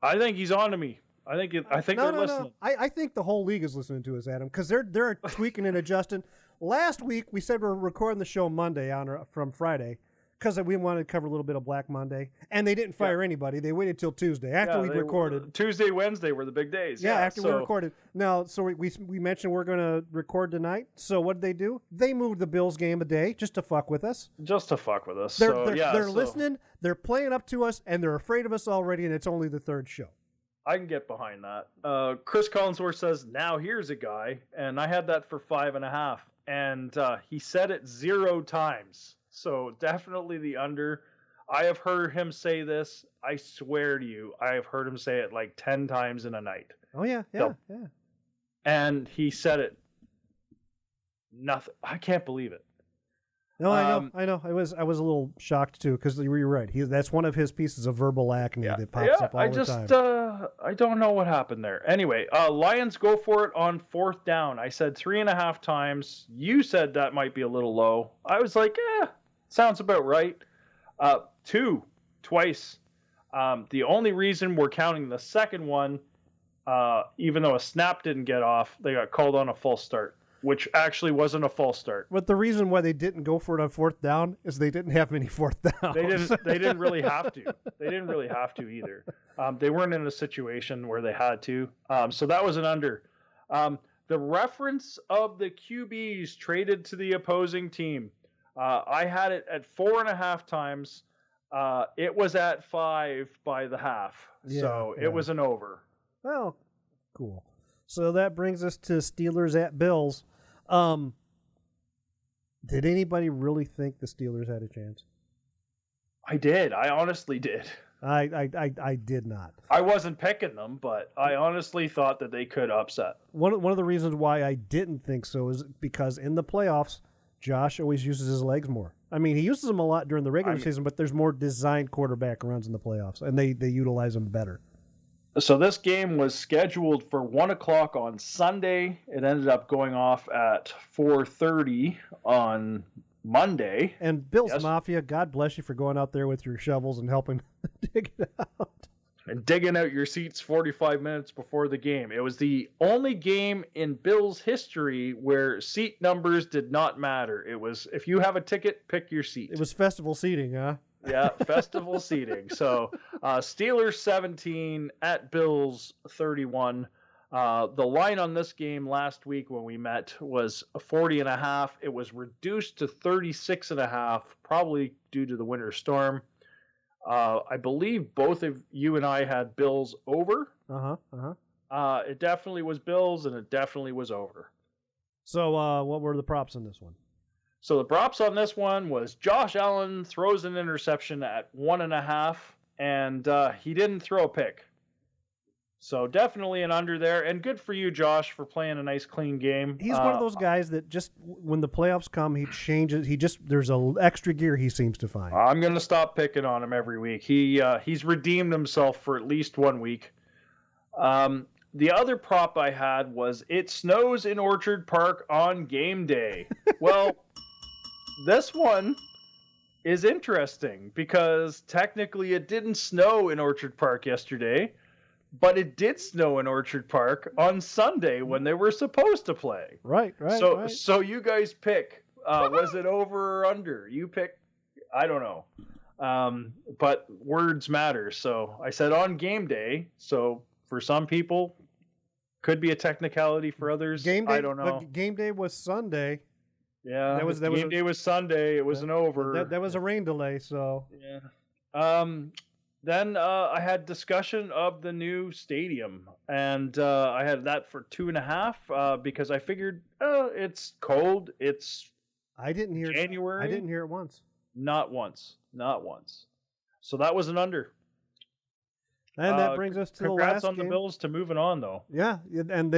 I think he's on to me. I think they're listening. I think the whole league is listening to us, Adam, because they're tweaking and adjusting. Last week we said we're recording the show Monday from Friday because we wanted to cover a little bit of Black Monday, and they didn't fire anybody. They waited till Tuesday after we recorded. Tuesday, Wednesday were the big days. Yeah, after we recorded. Now, so we mentioned we're going to record tonight. So what did they do? They moved the Bills game a day just to fuck with us. They're listening. They're playing up to us, and they're afraid of us already, and it's only the third show. I can get behind that. Chris Collinsworth says, "Now here's a guy," and I had that for 5.5, and he said it 0 times. So definitely the under. I have heard him say this. I swear to you, I have heard him say it like 10 times in a night. Oh yeah. And he said it. Nothing. I can't believe it. No, I know. I was a little shocked too because you're right. That's one of his pieces of verbal acne that pops up all the time. I don't know what happened there. Anyway, Lions go for it on 4th down. I said 3.5 times. You said that might be a little low. I was like, sounds about right. 2 twice. The only reason we're counting the second one, even though a snap didn't get off, they got called on a false start, which actually wasn't a false start. But the reason why they didn't go for it on 4th down is they didn't have many 4th downs. They didn't really have to. They didn't really have to either. They weren't in a situation where they had to. So that was an under. The reference of the QBs traded to the opposing team. I had it at 4.5 times. It was at 5 by the half. So it was an over. Well, cool. So that brings us to Steelers at Bills. Did anybody really think the Steelers had a chance? I did. I honestly did. I did not. I wasn't picking them, but I honestly thought that they could upset. One of the reasons why I didn't think so is because in the playoffs, Josh always uses his legs more. I mean, he uses them a lot during the regular season, but there's more designed quarterback runs in the playoffs, and they utilize them better. So this game was scheduled for 1:00 on Sunday. It ended up going off at 4:30 on Monday. And Bills Mafia, God bless you for going out there with your shovels and helping dig it out. And digging out your seats 45 minutes before the game. It was the only game in Bills history where seat numbers did not matter. It was, if you have a ticket, pick your seat. It was festival seating, huh? Yeah, festival seating. So Steelers 17 at Bills 31. The line on this game last week when we met was 40.5. It was reduced to 36.5, probably due to the winter storm. I believe both of you and I had Bills over. It definitely was Bills, and it definitely was over. So what were the props on this one? So the props on this one was Josh Allen throws an interception at 1.5, and he didn't throw a pick. So definitely an under there, and good for you, Josh, for playing a nice clean game. He's one of those guys that just when the playoffs come, he changes. There's a extra gear he seems to find. I'm gonna stop picking on him every week. He's redeemed himself for at least 1 week. The other prop I had was it snows in Orchard Park on game day. Well, this one is interesting because technically it didn't snow in Orchard Park yesterday. But it did snow in Orchard Park on Sunday when they were supposed to play. Right. So you guys pick. Was it over or under? You pick. I don't know. But words matter. So I said on game day. So for some people, could be a technicality. For others, game day, I don't know. Game day was Sunday. Yeah, game day was Sunday. It was an over. That was a rain delay. So yeah. Then I had discussion of the new stadium, and I had that for 2.5 because I figured it's cold. It's January. I didn't hear it once. Not once. So that was an under. And that brings us to the last game. Congrats on the Bills to moving on, though. Yeah, and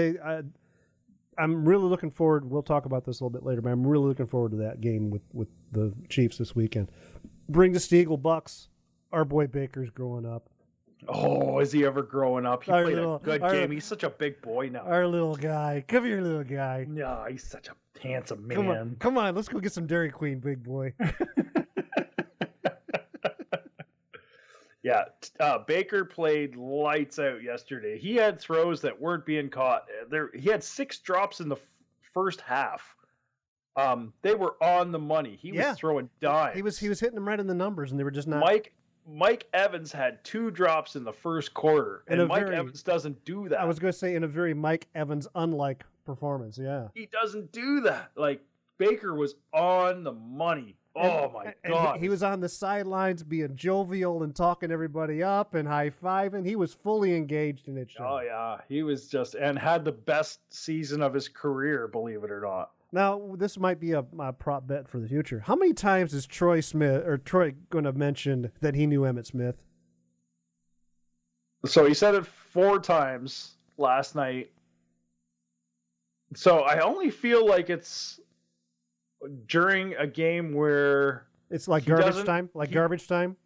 I'm really looking forward. We'll talk about this a little bit later, but I'm really looking forward to that game with the Chiefs this weekend. Brings us to Eagle Bucks. Our boy Baker's growing up. Oh, is he ever growing up? He played a good game. He's such a big boy now. Our little guy. Come here, little guy. Yeah, he's such a handsome man. Come on. Let's go get some Dairy Queen, big boy. Yeah, Baker played lights out yesterday. He had throws that weren't being caught. He had 6 drops in the first half. They were on the money. He was throwing dimes. He was hitting them right in the numbers, and they were just not. Mike Evans had 2 drops in the first quarter, and Mike Evans doesn't do that. I was going to say in a very Mike Evans unlike performance. Yeah, he doesn't do that. Like Baker was on the money. Oh my God! He was on the sidelines being jovial and talking everybody up and high fiving. He was fully engaged in it. Oh yeah, he was and had the best season of his career, believe it or not. Now, this might be a prop bet for the future. How many times is Troy going to mention that he knew Emmitt Smith? So he said it 4 times last night. So I only feel like it's during a game where it's like garbage time,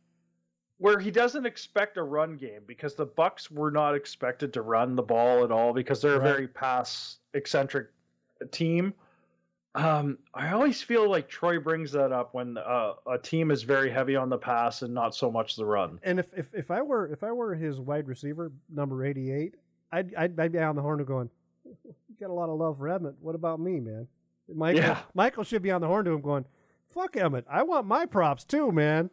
where he doesn't expect a run game because the Bucks were not expected to run the ball at all because they're a very pass eccentric team. I always feel like Troy brings that up when a team is very heavy on the pass and not so much the run. And if I were his wide receiver, number 88, I'd be on the horn going, "You got a lot of love for Emmett. What about me, man?" Michael should be on the horn to him going, "Fuck Emmett. I want my props too, man."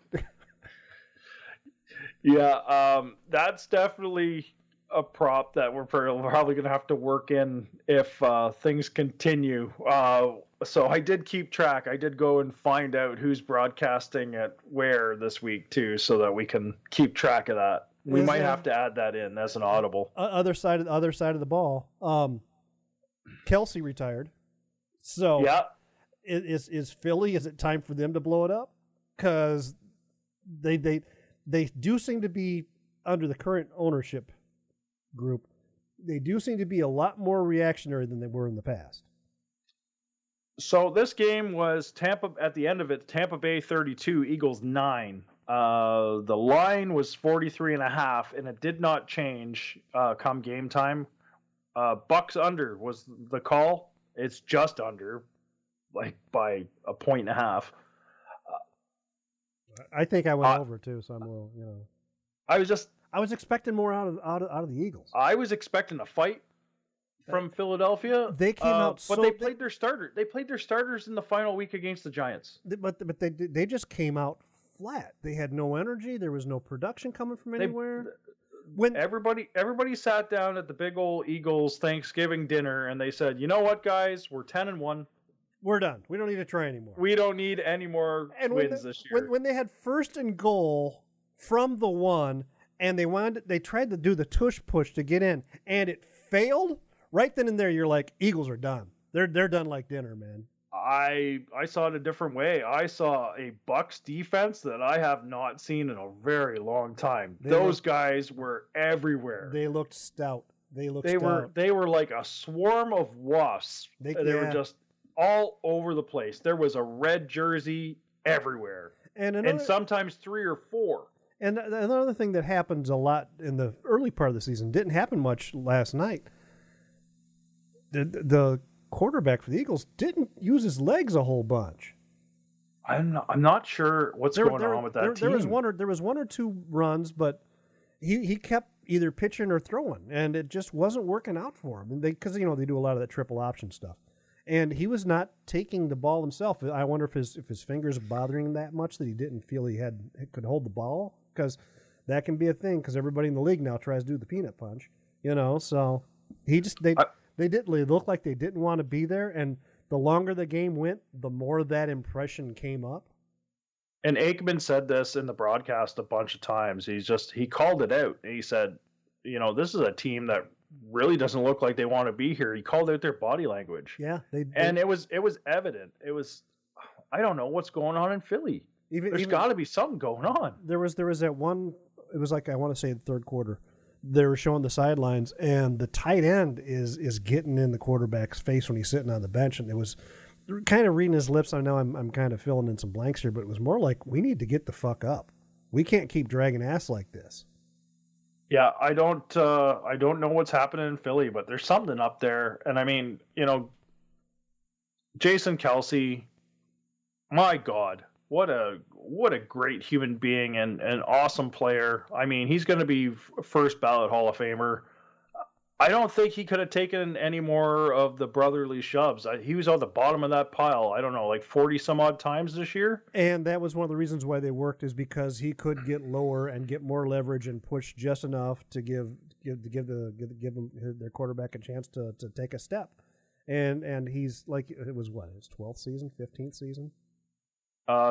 Yeah, that's definitely a prop that we're probably going to have to work in if things continue. So I did keep track. I did go and find out who's broadcasting at where this week too, so that we can keep track of that. We might have to add that in as an audible. Other side of the ball. Kelsey retired. So yeah, is Philly? Is it time for them to blow it up? Because they do seem to be under the current ownership group. They do seem to be a lot more reactionary than they were in the past. So this game was at the end of it, Tampa Bay 32, Eagles 9. The line was 43.5, and it did not change come game time. Bucks under was the call. It's just under, like by 1.5 points. I think I went over too, so I'm a little, I was expecting more out of the Eagles. I was expecting a fight from Philadelphia. They came out, but they played their starter. They played their starters in the final week against the Giants. But they just came out flat. They had no energy. There was no production coming from anywhere. When everybody sat down at the big old Eagles Thanksgiving dinner and they said, "You know what, guys? We're 10-1. We're done. We don't need to try anymore. We don't need any more wins this year." When they had 1st and goal from the 1, and they tried to do the tush push to get in, and it failed. Right then and there, you're like, Eagles are done. They're done like dinner, man. I saw it a different way. I saw a Bucks defense that I have not seen in a very long time. Those guys were everywhere. They looked stout. They were like a swarm of wasps. They were just all over the place. There was a red jersey everywhere, and sometimes 3 or 4. And another thing that happens a lot in the early part of the season, didn't happen much last night. The quarterback for the Eagles didn't use his legs a whole bunch. I'm not sure what's going on with that team. There was one or two runs, but he kept either pitching or throwing, and it just wasn't working out for him. Because they do a lot of that triple option stuff, and he was not taking the ball himself. I wonder if his fingers bothering him that much that he didn't feel he could hold the ball, because that can be a thing. Because everybody in the league now tries to do the peanut punch, So they looked like they didn't want to be there, and the longer the game went, the more that impression came up. And Aikman said this in the broadcast a bunch of times. He called it out. He said, this is a team that really doesn't look like they want to be here. He called out their body language. Yeah, and it was evident. It was, I don't know what's going on in Philly. There's got to be something going on. There was that one. It was like, I want to say the third quarter. They were showing the sidelines, and the tight end is getting in the quarterback's face when he's sitting on the bench, and it was kind of reading his lips. I know I'm kind of filling in some blanks here, but it was more like, we need to get the fuck up. We can't keep dragging ass like this. Yeah, I don't know what's happening in Philly, but there's something up there. And I mean, Jason Kelce, my God, what a great human being and an awesome player. I mean, he's going to be first ballot Hall of Famer. I don't think he could have taken any more of the brotherly shoves. He was on the bottom of that pile, I don't know, like 40 some odd times this year. And that was one of the reasons why they worked, is because he could get lower and get more leverage and push just enough to give them their quarterback a chance to take a step. And he's like, it was his 12th season, 15th season?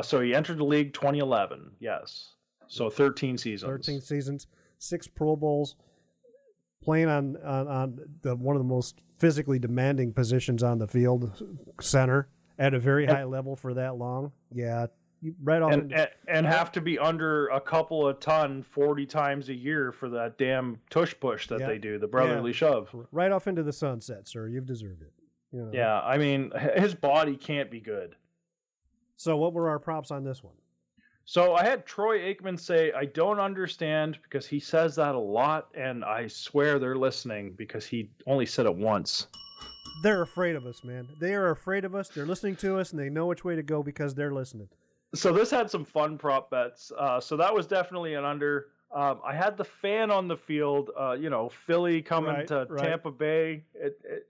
So he entered the league 2011, yes. So 13 seasons. 13 seasons, 6 Pro Bowls. Playing on one of the most physically demanding positions on the field, center, at a very high level for that long. Yeah, right off. And have to be under a couple of ton 40 times a year for that damn tush push that they do, the brotherly shove. Right off into the sunset, sir. You've deserved it. Yeah, I mean, his body can't be good. So what were our props on this one? So I had Troy Aikman say, I don't understand, because he says that a lot, and I swear they're listening, because he only said it once. They're afraid of us, man. They are afraid of us. They're listening to us, and they know which way to go because they're listening. So this had some fun prop bets. So that was definitely an under. I had the fan on the field, Philly coming to Tampa Bay.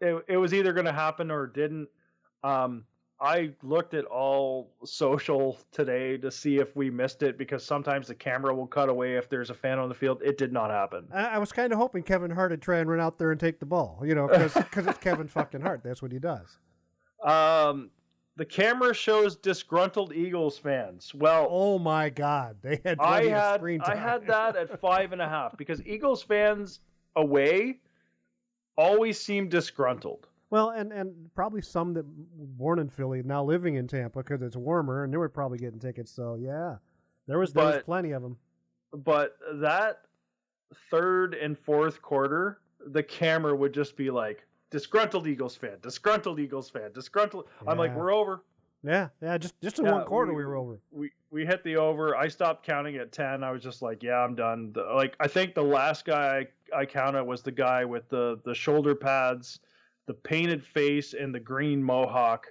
It was either going to happen or it didn't. I looked at all social today to see if we missed it, because sometimes the camera will cut away if there's a fan on the field. It did not happen. I was kind of hoping Kevin Hart would try and run out there and take the ball, because it's Kevin fucking Hart. That's what he does. The camera shows disgruntled Eagles fans. Well, oh my God, they had plenty of screen time. I had that at 5.5 because Eagles fans away always seem disgruntled. Well, and probably some that were born in Philly now living in Tampa because it's warmer, and they were probably getting tickets. So yeah, there was plenty of them. But that third and fourth quarter, the camera would just be like, disgruntled Eagles fan, disgruntled Eagles fan, disgruntled. Yeah. I'm like, we're over. Yeah, just in one quarter we were over. We hit the over. I stopped counting at 10. I was just like, yeah, I'm done. I think the last guy I counted was the guy with the shoulder pads, the painted face, and the green mohawk.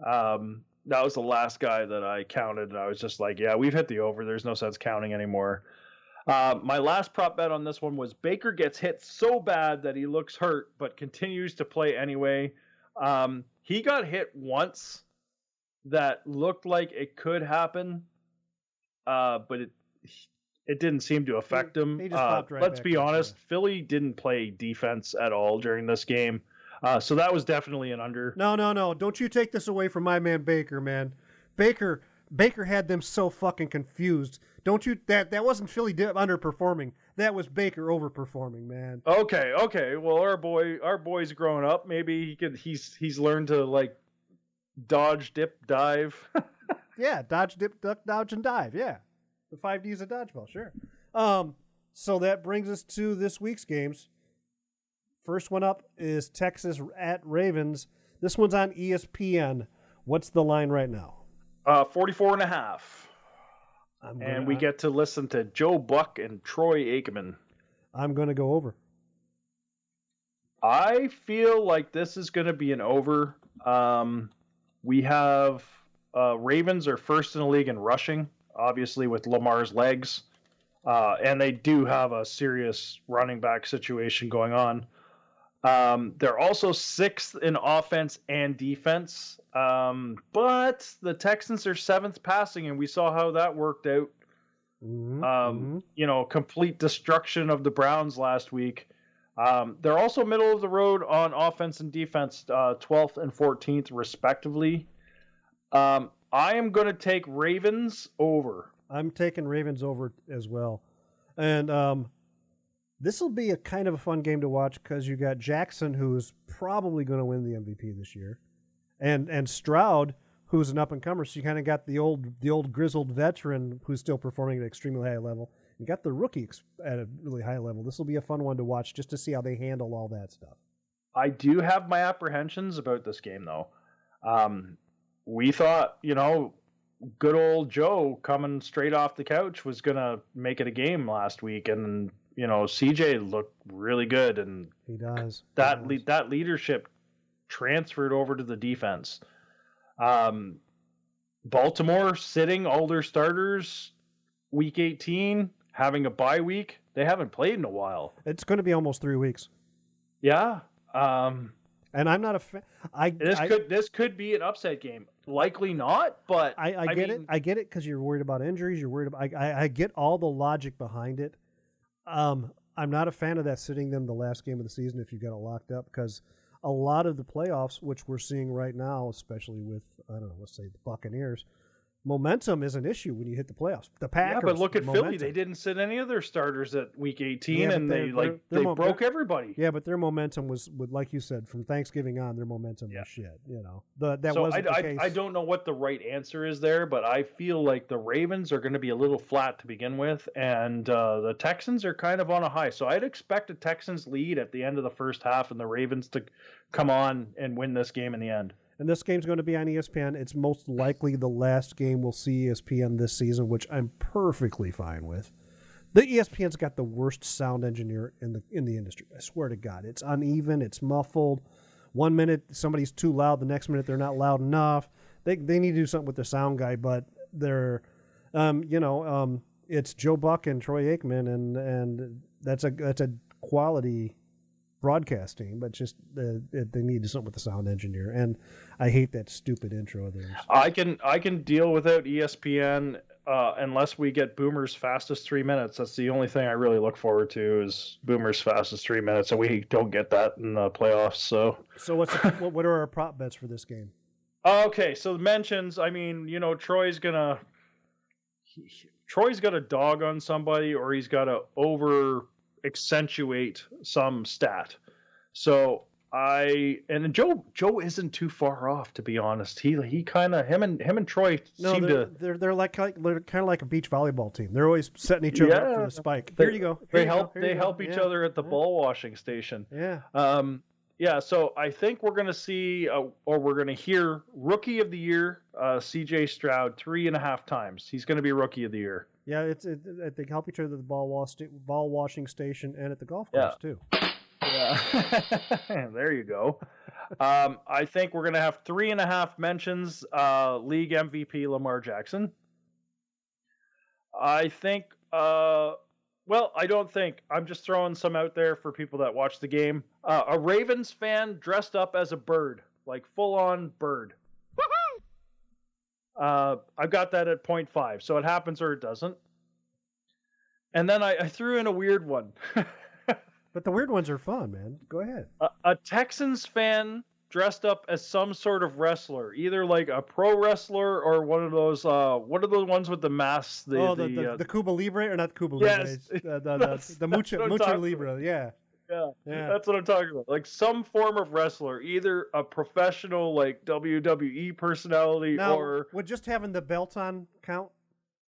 That was the last guy that I counted, and I was just like, yeah, we've hit the over. There's no sense counting anymore. My last prop bet on this one was Baker gets hit so bad that he looks hurt but continues to play anyway. He got hit once that looked like it could happen, but it didn't seem to affect him. He just popped right let's back be honest, Philly didn't play defense at all during this game. So that was definitely an under. No. Don't you take this away from my man Baker, man. Baker had them so fucking confused. Don't you? That wasn't Philly underperforming. That was Baker overperforming, man. Okay. Well, our boy's grown up. Maybe he's learned to dodge, dip, dive. Yeah, dodge, dip, duck, dodge, and dive. Yeah, the 5 Ds of dodgeball. Sure. So that brings us to this week's games. First one up is Texas at Ravens. This one's on ESPN. What's the line right now? 44.5. And we get to listen to Joe Buck and Troy Aikman. I'm going to go over. I feel like this is going to be an over. We have Ravens are first in the league in rushing, obviously with Lamar's legs. And they do have a serious running back situation going on. They're also 6th in offense and defense. But the Texans are 7th passing, and we saw how that worked out. Complete destruction of the Browns last week. They're also middle of the road on offense and defense, 12th and 14th, respectively. I am going to take Ravens over. I'm taking Ravens over as well. And this will be a kind of a fun game to watch because you got Jackson, who's probably going to win the MVP this year, and Stroud, who's an up-and-comer. So you kind of got the old grizzled veteran who's still performing at an extremely high level. You got the rookie at a really high level. This will be a fun one to watch just to see how they handle all that stuff. I do have my apprehensions about this game, though. We thought, good old Joe coming straight off the couch was going to make it a game last week. And, CJ looked really good. And he does. That leadership transferred over to the defense. Baltimore sitting all their starters week 18, having a bye week. They haven't played in a while. It's going to be almost 3 weeks. Yeah. And I'm not a fan. This could be an upset game. Likely not, but I get it. I get it because you're worried about injuries. You're worried about. I get all the logic behind it. I'm not a fan of that sitting them the last game of the season if you got it locked up, because a lot of the playoffs, which we're seeing right now, especially with let's say the Buccaneers, momentum is an issue when you hit the playoffs. The Packers, but look at momentum. Philly. They didn't sit any of their starters at week 18, and they broke everybody. Yeah, but their momentum was, like you said, from Thanksgiving on, their momentum was shit. Wasn't the case. I don't know what the right answer is there, but I feel like the Ravens are going to be a little flat to begin with, and the Texans are kind of on a high. So I'd expect a Texans lead at the end of the first half, and the Ravens to come on and win this game in the end. And this game's going to be on ESPN. It's most likely the last game we'll see ESPN this season, which I'm perfectly fine with. The ESPN's got the worst sound engineer in the industry. I swear to God, it's uneven, it's muffled. 1 minute somebody's too loud, the next minute they're not loud enough. They need to do something with their sound guy, but they're, it's Joe Buck and Troy Aikman, and that's a quality broadcasting, but just they need to do something with the sound engineer, and I hate that stupid intro of theirs. I can deal without ESPN unless we get Boomer's fastest 3 minutes. That's the only thing I really look forward to is Boomer's fastest 3 minutes, and we don't get that in the playoffs. So what are our prop bets for this game? Okay, so the mentions. I mean, Troy's got a dog on somebody, or he's got to over accentuate some stat. So Joe isn't too far off, to be honest. He kind of him and Troy seem to they're kind of like a beach volleyball team. They're always setting each other up for the spike. Here you go. They help each other at the ball washing station. Yeah. So I think we're going to see or we're going to hear Rookie of the Year, CJ Stroud 3.5 times. He's going to be Rookie of the Year. Yeah, they help each other at the ball washing station and at the golf course too. Yeah, there you go. I think we're going to have 3.5 mentions. League MVP Lamar Jackson. I think. I don't think. I'm just throwing some out there for people that watch the game. A Ravens fan dressed up as a bird, like full-on bird. I've got that at 0.5, so it happens or it doesn't. And then I threw in a weird one. But the weird ones are fun, man. Go ahead. A Texans fan dressed up as some sort of wrestler, either like a pro wrestler or one of those what are the ones with the masks? The Cuba Libre, or not Cuba Libre? Yes, the Mucha Libre, yeah. Yeah, Yeah. that's what I'm talking about. Like some form of wrestler, either a professional like WWE personality Now, or would just having the belt on count?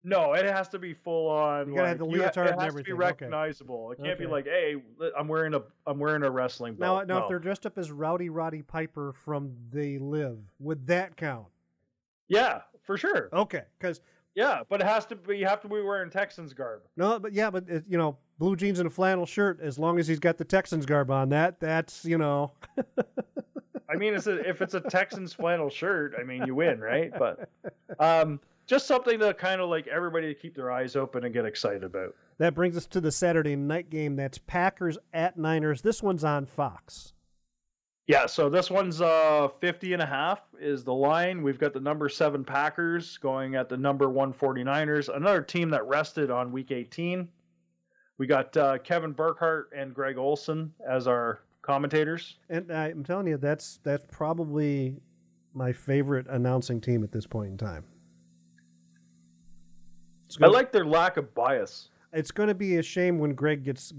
no, it has to be full on. You gotta have the leotard and it has everything. to be Okay. recognizable. It can't be Okay. like, hey, I'm wearing a wrestling Now, belt. now, No. if they're dressed up as Roddy Piper from They Live, would that count? Yeah, for sure. Okay, because Yeah, but it has to be. You have to be wearing Texans garb. no, but yeah, but you know, blue jeans and a flannel shirt. As long as he's got the Texans garb on, that's you know. I mean, if it's a Texans flannel shirt, I mean, you win, right? But just something to kind of like everybody to keep their eyes open and get excited about. That brings us to the Saturday night game. That's Packers at Niners. This one's on Fox. Yeah, so this one's 50.5 is the line. We've got the number 7 Packers going at the number 1 49ers, another team that rested on week 18. We got Kevin Burkhardt and Greg Olson as our commentators. And I'm telling you, that's probably my favorite announcing team at this point in time. I like their lack of bias. It's going to be a shame when Greg gets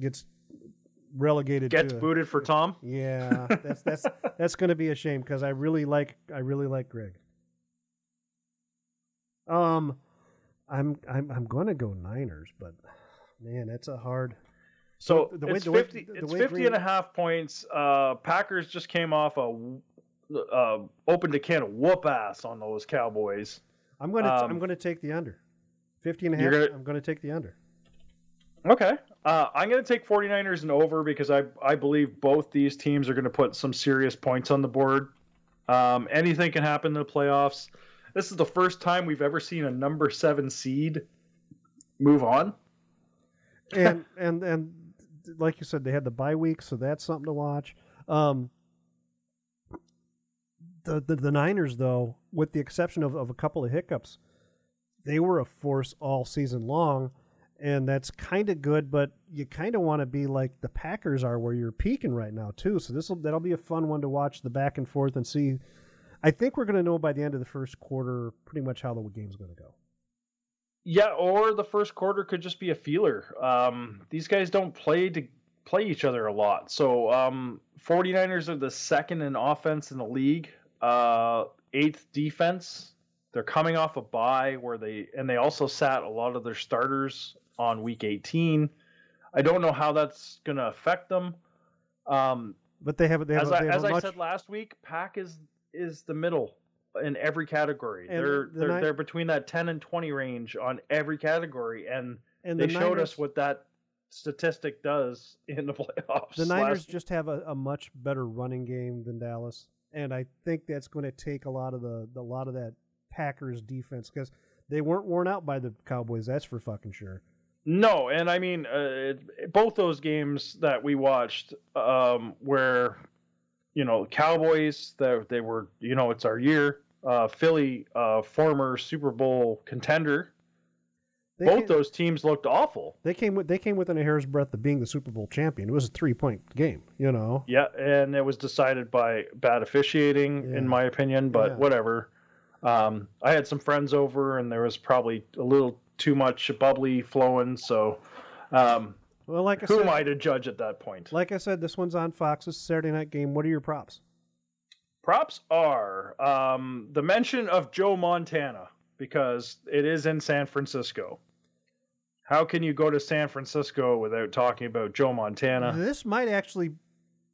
relegated. Gets booted for Tom. Yeah, that's going to be a shame because I really like Greg. I'm going to go Niners, but man, that's a hard. So The way- it's the way- 50. the It's way 50 Green- and a half points. Packers just came off opened a can of whoop ass on those Cowboys. I'm going to take the under. 50 and a half. I'm going to take the under. Okay. I'm going to take 49ers and over because I believe both these teams are going to put some serious points on the board. Anything can happen in the playoffs. This is the first time we've ever seen a number 7 seed move on. And like you said, they had the bye week, so that's something to watch. The Niners, though, with the exception of a couple of hiccups, they were a force all season long, and that's kind of good. But you kind of want to be like the Packers are, where you're peaking right now too. So that'll be a fun one to watch the back and forth and see. I think we're going to know by the end of the first quarter pretty much how the game's going to go. Yeah, or the first quarter could just be a feeler. These guys don't play each other a lot. So 49ers are the second in offense in the league, 8th defense. They're coming off a bye where they also sat a lot of their starters on week 18. I don't know how that's going to affect them. But they have I said last week, Pack is the middle in every category. And they're between that 10 and 20 range on every category, and the they showed Niners, us what that statistic does in the playoffs. The Niners just have a much better running game than Dallas, and I think that's going to take a lot of that Packers defense because they weren't worn out by the Cowboys. That's for fucking sure. No, and I mean both those games that we watched, where Cowboys they were it's our year. Philly, former Super Bowl contender. Both those teams looked awful. They came within a hair's breadth of being the Super Bowl champion. It was a 3-point game, Yeah, and it was decided by bad officiating, in my opinion. But whatever. I had some friends over, and there was probably a little too much bubbly flowing. So, well, like I who said, am I to judge at that point? Like I said, this one's on Fox. This Saturday night game. What are your props? Props are the mention of Joe Montana, because it is in San Francisco. How can you go to San Francisco without talking about Joe Montana? This might actually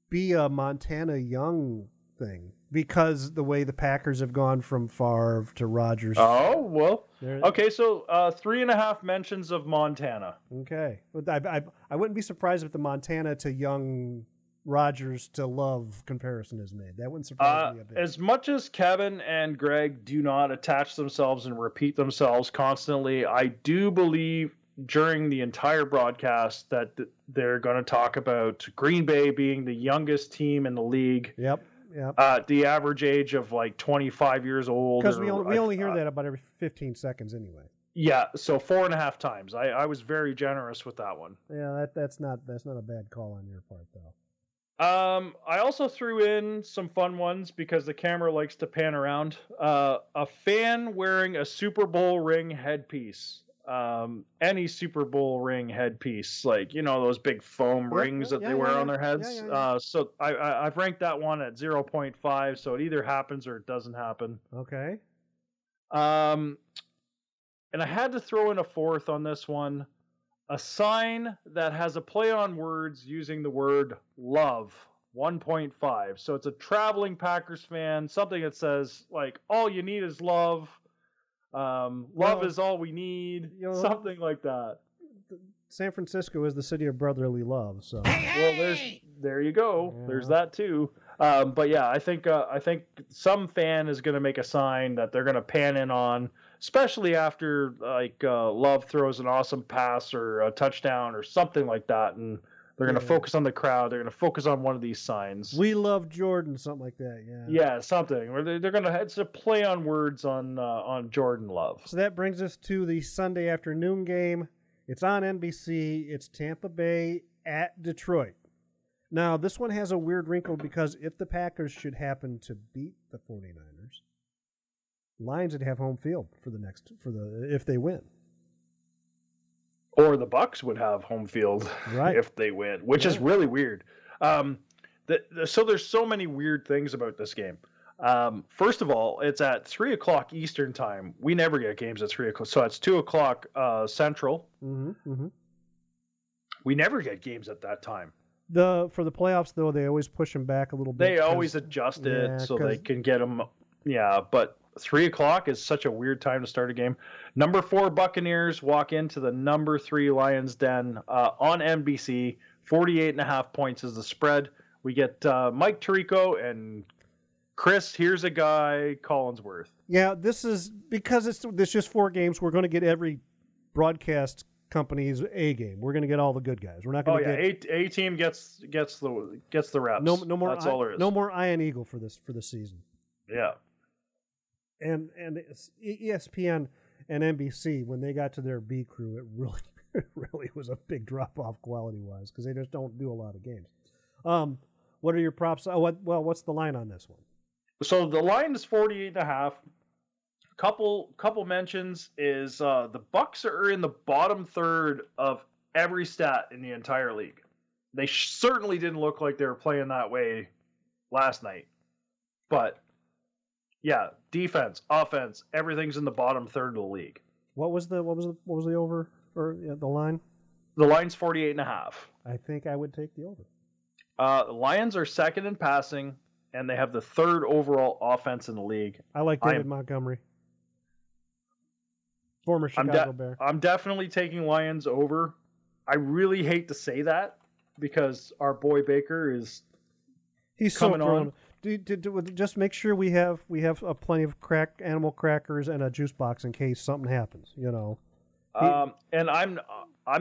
be a Montana Young thing because the way the Packers have gone from Favre to Rodgers. Oh, well. Okay, so 3.5 mentions of Montana. Okay. I wouldn't be surprised if the Montana to Young Rodgers to Love comparison is made. That wouldn't surprise me a bit. As much as Kevin and Greg do not attach themselves and repeat themselves constantly, I do believe during the entire broadcast that they're going to talk about Green Bay being the youngest team in the league. Yep. The average age of like 25 years old. Because we only hear that about every 15 seconds anyway. Yeah, so 4.5 times. I was very generous with that one. Yeah, that's not a bad call on your part though. I also threw in some fun ones because the camera likes to pan around. A fan wearing a Super Bowl ring headpiece. any Super Bowl ring headpiece, like, those big foam rings that they wear on their heads. So I've ranked that one at 0.5. So it either happens or it doesn't happen. Okay. And I had to throw in a fourth on this one. A sign that has a play on words using the word love, 1.5. So it's a traveling Packers fan, something that says, like, all you need is love. Love is all we need. Something like that. San Francisco is the city of brotherly love. So there you go. Yeah. There's that too. But yeah, I think some fan is going to make a sign that they're going to pan in on, especially after Love throws an awesome pass or a touchdown or something like that, and they're going to focus on the crowd. They're going to focus on one of these signs. We love Jordan, something like that. Yeah. Yeah, something. Where they're going to it's a play on words on Jordan Love. So that brings us to the Sunday afternoon game. It's on NBC. It's Tampa Bay at Detroit. Now, this one has a weird wrinkle because if the Packers should happen to beat the 49ers, Lions would have home field if they win. Or the Bucks would have home field if they win, which is really weird. So there's so many weird things about this game. First of all, it's at 3 o'clock Eastern time. We never get games at 3 o'clock, so it's 2 o'clock Central. Mm-hmm. We never get games at that time. For the playoffs, though, they always push them back a little bit. They always adjust it so they can get them. Yeah, but 3 o'clock is such a weird time to start a game. Number 4 Buccaneers walk into the number 3 Lions den on NBC. 48.5 points is the spread. We get Mike Tirico and Chris, here's a guy, Collinsworth. Yeah, this is because it's just 4 games. We're going to get every broadcast company's A game. We're going to get all the good guys. We're not going to get A team gets the reps. No more. That's all there is. No more Iron Eagle for this season. Yeah. And ESPN and NBC, when they got to their B crew, it really was a big drop off quality wise because they just don't do a lot of games. What are your props? What's the line on this one? So the line is 48.5. Couple mentions is the Bucks are in the bottom third of every stat in the entire league. They certainly didn't look like they were playing that way last night, but yeah, defense, offense, everything's in the bottom third of the league. What was the over or the line? The line's 48.5. I think I would take the over. The Lions are second in passing, and they have the third overall offense in the league. I like David Montgomery. Former Chicago Bear. I'm definitely taking Lions over. I really hate to say that because our boy Baker he's coming on. Just make sure we have plenty of animal crackers and a juice box in case something happens. And I'm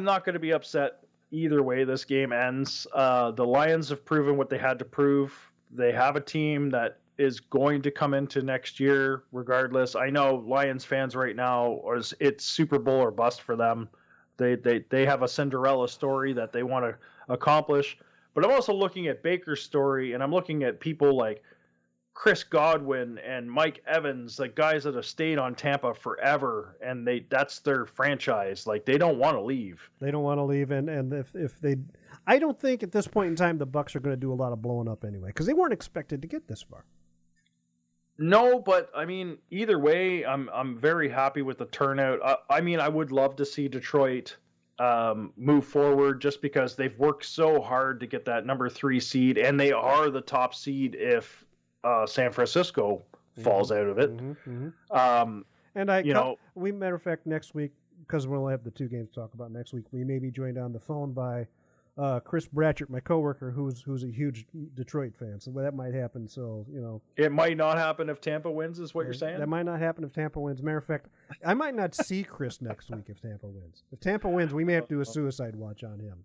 not going to be upset either way this game ends. The Lions have proven what they had to prove. They have a team that is going to come into next year regardless. I know Lions fans right now, it's Super Bowl or bust for them. They have a Cinderella story that they want to accomplish. But I'm also looking at Baker's story, and I'm looking at people like Chris Godwin and Mike Evans, like guys that have stayed on Tampa forever, and that's their franchise. Like, they don't want to leave. They don't want to leave, and if they, I don't think at this point in time the Bucs are going to do a lot of blowing up anyway, because they weren't expected to get this far. No, but I mean, either way, I'm very happy with the turnout. I mean, I would love to see Detroit move forward just because they've worked so hard to get that number 3 seed, and they are the top seed if San Francisco falls out of it. We matter of fact, next week, because we'll have the 2 games to talk about next week, we may be joined on the phone by Chris Bratchett, my coworker, who's a huge Detroit fan. So that might happen. So it might not happen if Tampa wins, is what you're saying. That might not happen if Tampa wins. Matter of fact, I might not see Chris next week if Tampa wins. If Tampa wins, we may have to do a suicide watch on him.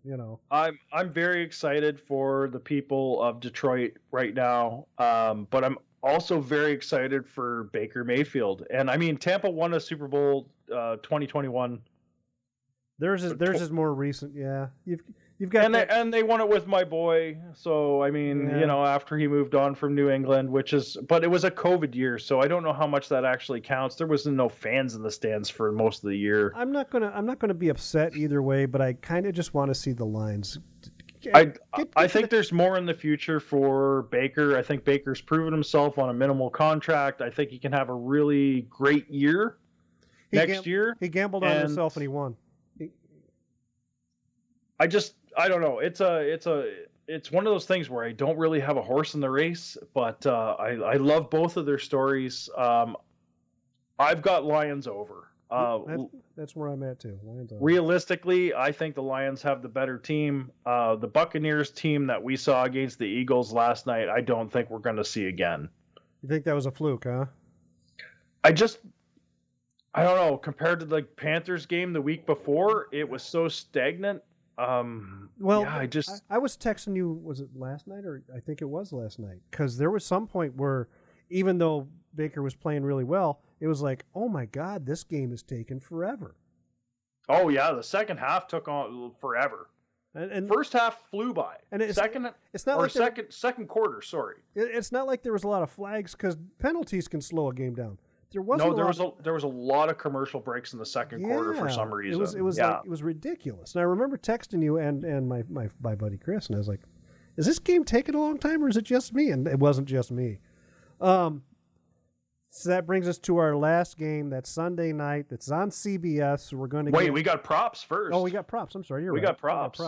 I'm very excited for the people of Detroit right now, but I'm also very excited for Baker Mayfield. And I mean, Tampa won a Super Bowl 2021. Theirs is more recent. Yeah, You've got and they won it with my boy. So I mean, after he moved on from New England, but it was a COVID year, so I don't know how much that actually counts. There was no fans in the stands for most of the year. I'm not gonna be upset either way, but I kind of just want to see the Lions. I think there's more in the future for Baker. I think Baker's proven himself on a minimal contract. I think he can have a really great year next year. He gambled on himself and he won. I don't know. It's one of those things where I don't really have a horse in the race, but I love both of their stories. I've got Lions over. That's where I'm at too. Lions over. Realistically, I think the Lions have the better team. The Buccaneers team that we saw against the Eagles last night, I don't think we're going to see again. You think that was a fluke, huh? I don't know. Compared to the Panthers game the week before, it was so stagnant. I was texting you, was it last night, or I think it was last night, because there was some point where even though Baker was playing really well, it was like, oh my God, this game is taking forever. Oh yeah, the second half took on forever. And first half flew by. And second quarter. Sorry, it's not like there was a lot of flags, because penalties can slow a game down. There was a lot of commercial breaks in the second quarter for some reason. It was ridiculous. And I remember texting you and my buddy Chris, and I was like, "Is this game taking a long time, or is it just me?" And it wasn't just me. So that brings us to our last game. That's Sunday night. That's on CBS. So we're going to we got props first. Oh, we got props. I'm sorry, we got props.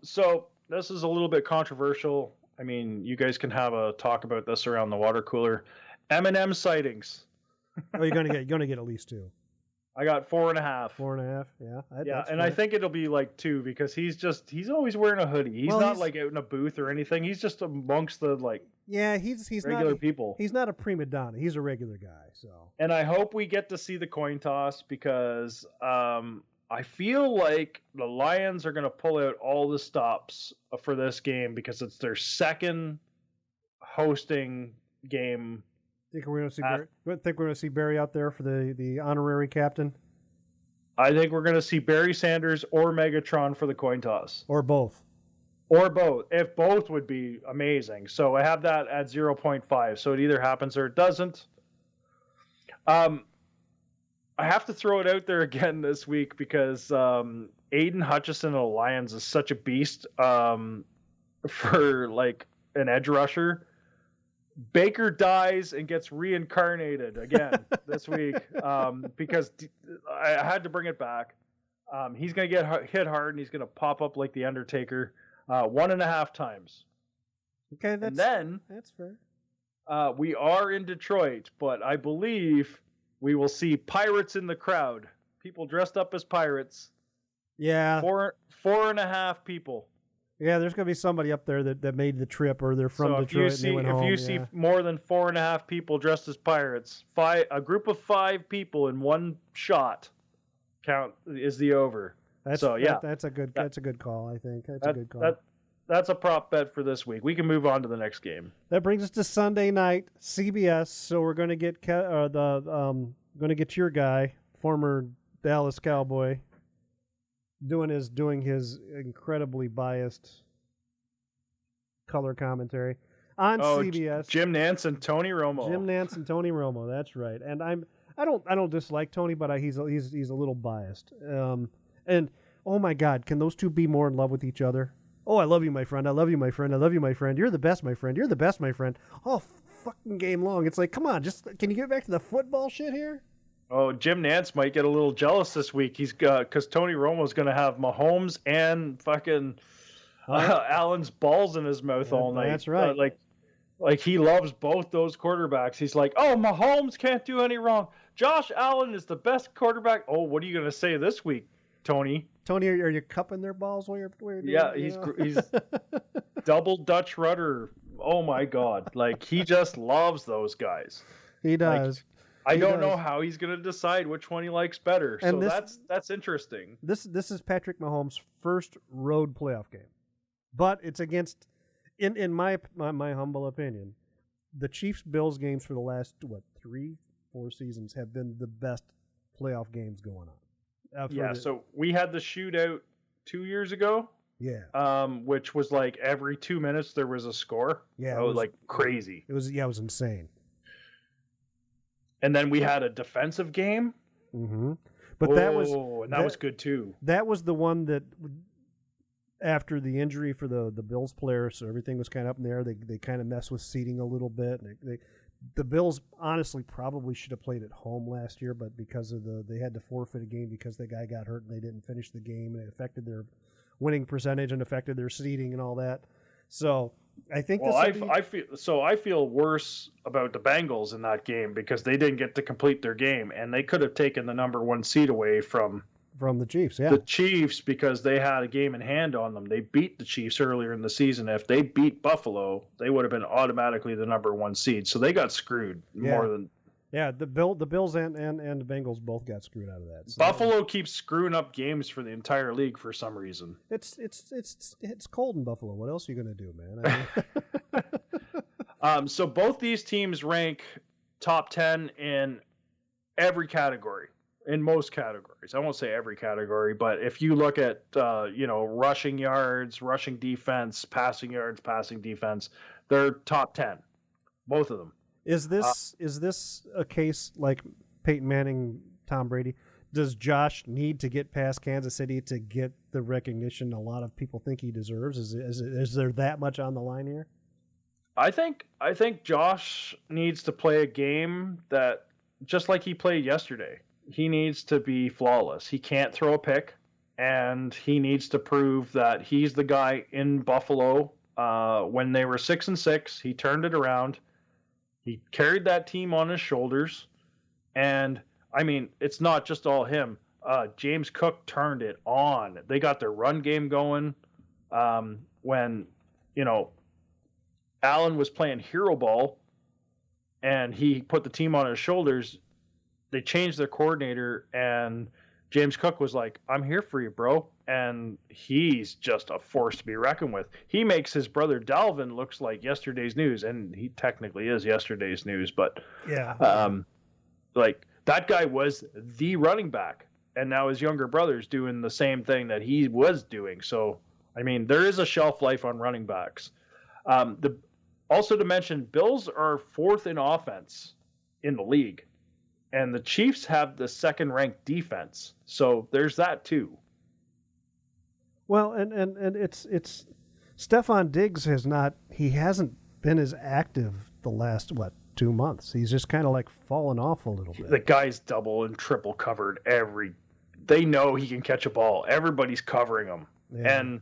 So this is a little bit controversial. I mean, you guys can have a talk about this around the water cooler. M&M sightings. Oh, you're gonna get at least 2. I got 4.5. 4.5, yeah. And I think it'll be like 2 because he's always wearing a hoodie. He's not like out in a booth or anything. He's just amongst the he's regular people. He's not a prima donna. He's a regular guy. So. And I hope we get to see the coin toss because I feel like the Lions are going to pull out all the stops for this game because it's their second hosting game. Think we're going to see Barry? Think we're going to see Barry out there for the honorary captain? I think we're going to see Barry Sanders or Megatron for the coin toss, or both. If both would be amazing. So I have that at 0.5. So it either happens or it doesn't. I have to throw it out there again this week because Aiden Hutchison of the Lions is such a beast for like an edge rusher. Baker dies and gets reincarnated again this week because I had to bring it back. He's going to get hit hard and he's going to pop up like the Undertaker 1.5 times. Okay, that's fair. We are in Detroit, but I believe we will see pirates in the crowd. People dressed up as pirates. Yeah. 4.5 people. Yeah, there's going to be somebody up there that made the trip, or they're from Detroit and they went home. If you see more than 4.5 people dressed as pirates, a group of 5 people in one shot count is the over. That's a good call. I think that's a good call. That's a prop bet for this week. We can move on to the next game. That brings us to Sunday night, CBS. So we're going to get your guy, former Dallas Cowboy, doing his incredibly biased color commentary on CBS. Jim Nantz and Tony Romo. That's right. And I don't dislike Tony, but he's a little biased. And oh my God, can those two be more in love with each other? Oh, I love you, my friend. I love you, my friend. I love you, my friend. You're the best, my friend. You're the best, my friend. All fucking game long. It's like, come on, can you get back to the football shit here? Oh, Jim Nantz might get a little jealous this week. He's because Tony Romo's going to have Mahomes and fucking Allen's balls in his mouth all night. That's right. Like he loves both those quarterbacks. He's like, oh, Mahomes can't do any wrong. Josh Allen is the best quarterback. Oh, what are you going to say this week, Tony? Tony, are you cupping their balls while you're doing he's double Dutch rudder. Oh my God! Like he just loves those guys. He does. I don't know how he's going to decide which one he likes better. And so that's interesting. This is Patrick Mahomes' first road playoff game, but it's against, in my humble opinion, the Chiefs-Bills games for the last 3-4 seasons have been the best playoff games going on. So we had the shootout 2 years ago. Yeah. Which was like every 2 minutes there was a score. Yeah. It was like crazy. It was insane. And then we had a defensive game. Mm-hmm. But that was good too. That was the one that, after the injury for the Bills player, so everything was kind of up in there. They kind of messed with seating a little bit. The Bills honestly probably should have played at home last year, but because of they had to forfeit a game because the guy got hurt and they didn't finish the game, and it affected their winning percentage and affected their seating and all that. So I think. Well, I feel worse about the Bengals in that game because they didn't get to complete their game, and they could have taken the number 1 seed away from the Chiefs. Yeah, the Chiefs, because they had a game in hand on them. They beat the Chiefs earlier in the season. If they beat Buffalo, they would have been automatically the number 1 seed. So they got screwed more than. Yeah, the Bills and the Bengals both got screwed out of that. So. Buffalo keeps screwing up games for the entire league for some reason. It's cold in Buffalo. What else are you going to do, man? I mean... so both these teams rank top 10 in every category, in most categories. I won't say every category, but if you look at rushing yards, rushing defense, passing yards, passing defense, they're top 10, both of them. Is this a case like Peyton Manning, Tom Brady? Does Josh need to get past Kansas City to get the recognition a lot of people think he deserves? Is there that much on the line here? I think Josh needs to play a game that, just like he played yesterday, he needs to be flawless. He can't throw a pick, and he needs to prove that he's the guy in Buffalo. When they were 6-6, he turned it around. He carried that team on his shoulders, and I mean, it's not just all him. James Cook turned it on. They got their run game going. When Allen was playing hero ball, and he put the team on his shoulders, they changed their coordinator, and James Cook was like, "I'm here for you, bro." And he's just a force to be reckoned with. He makes his brother Dalvin looks like yesterday's news, and he technically is yesterday's news, but like that guy was the running back, and now his younger brother's doing the same thing that he was doing. So, I mean, there is a shelf life on running backs. Also to mention, Bills are 4th in offense in the league, and the Chiefs have the 2nd-ranked defense. So there's that too. Well, and it's Stephon Diggs hasn't been as active the last 2 months. He's just kind of like fallen off a little bit. The guy's double and triple covered they know he can catch a ball. Everybody's covering him. Yeah. And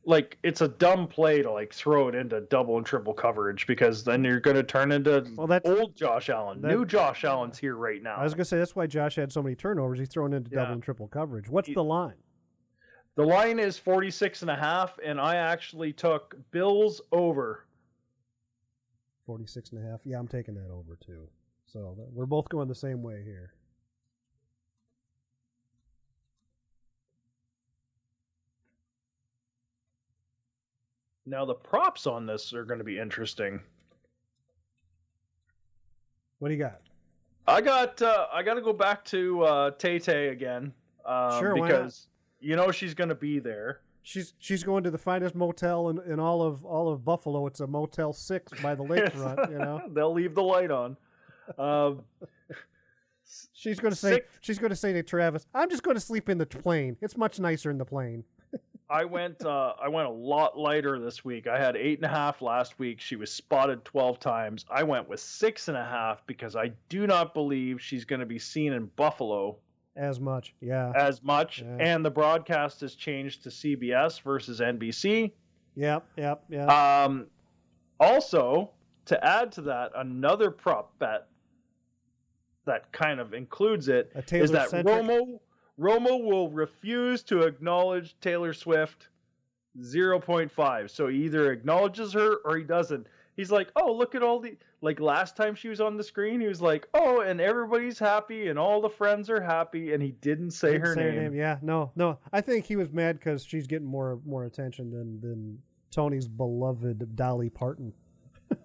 like, it's a dumb play to like throw it into double and triple coverage, because then you're going to turn into old Josh Allen. New Josh Allen's here right now. I was going to say, that's why Josh had so many turnovers. He's thrown into double and triple coverage. What's the line? The line is 46.5, and I actually took Bills over. 46.5. Yeah, I'm taking that over too. So we're both going the same way here. Now the props on this are going to be interesting. What do you got? I got to go back to Tay again. Sure, because she's going to be there. She's going to the finest motel in all of Buffalo. It's a Motel 6 by the lakefront. They'll leave the light on. She's going to say to Travis, "I'm just going to sleep in the plane. It's much nicer in the plane." I went a lot lighter this week. I had 8.5 last week. She was spotted 12 times. I went with 6.5 because I do not believe she's going to be seen in Buffalo as much. Yeah. And the broadcast has changed to CBS versus NBC. Yep. Also, to add to that, another prop bet that kind of includes it is that Romo will refuse to acknowledge Taylor Swift 0.5. So he either acknowledges her or he doesn't. He's like, "Oh, look at all the..." Like last time she was on the screen, he was like, "Oh, and everybody's happy and all the friends are happy," and he didn't say her name. Yeah, no. I think he was mad because she's getting more attention than Tony's beloved Dolly Parton.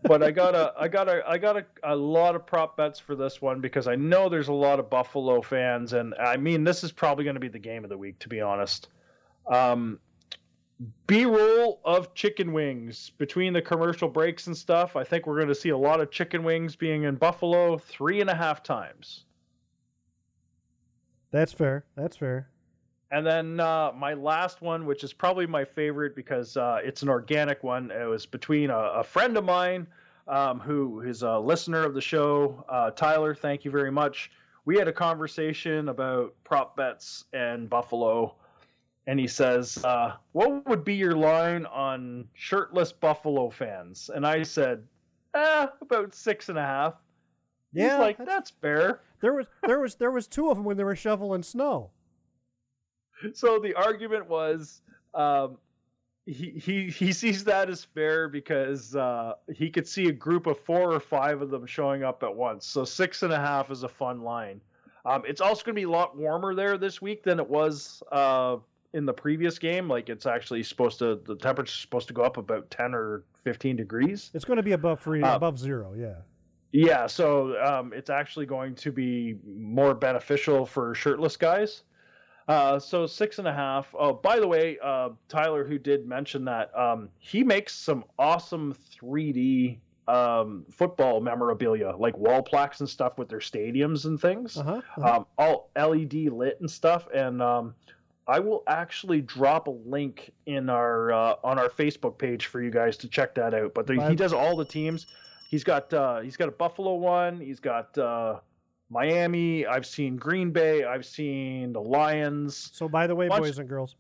But I got a lot of prop bets for this one because I know there's a lot of Buffalo fans, and I mean, this is probably going to be the game of the week, to be honest. B-roll of chicken wings between the commercial breaks and stuff. I think we're going to see a lot of chicken wings being in Buffalo 3.5 times. That's fair. And then my last one, which is probably my favorite because it's an organic one. It was between a friend of mine who is a listener of the show, Tyler. Thank you very much. We had a conversation about prop bets and Buffalo. And he says, what would be your line on shirtless Buffalo fans? And I said, about 6.5. Yeah, he's like, that's fair. There was 2 of them when they were shoveling snow. So the argument was, he sees that as fair because he could see a group of 4 or 5 of them showing up at once. So 6.5 is a fun line. It's also going to be a lot warmer there this week than it was in the previous game. Like it's actually the temperature's supposed to go up about 10 or 15 degrees. It's going to be above 0. Yeah. Yeah. So it's actually going to be more beneficial for shirtless guys. So 6.5. Oh, by the way, Tyler, who did mention that, he makes some awesome 3D football memorabilia, like wall plaques and stuff with their stadiums and things. All LED lit and stuff. And I will actually drop a link in our on our Facebook page for you guys to check that out. But he does all the teams. He's got a Buffalo one. He's got Miami. I've seen Green Bay. I've seen the Lions. So by the way, boys and girls,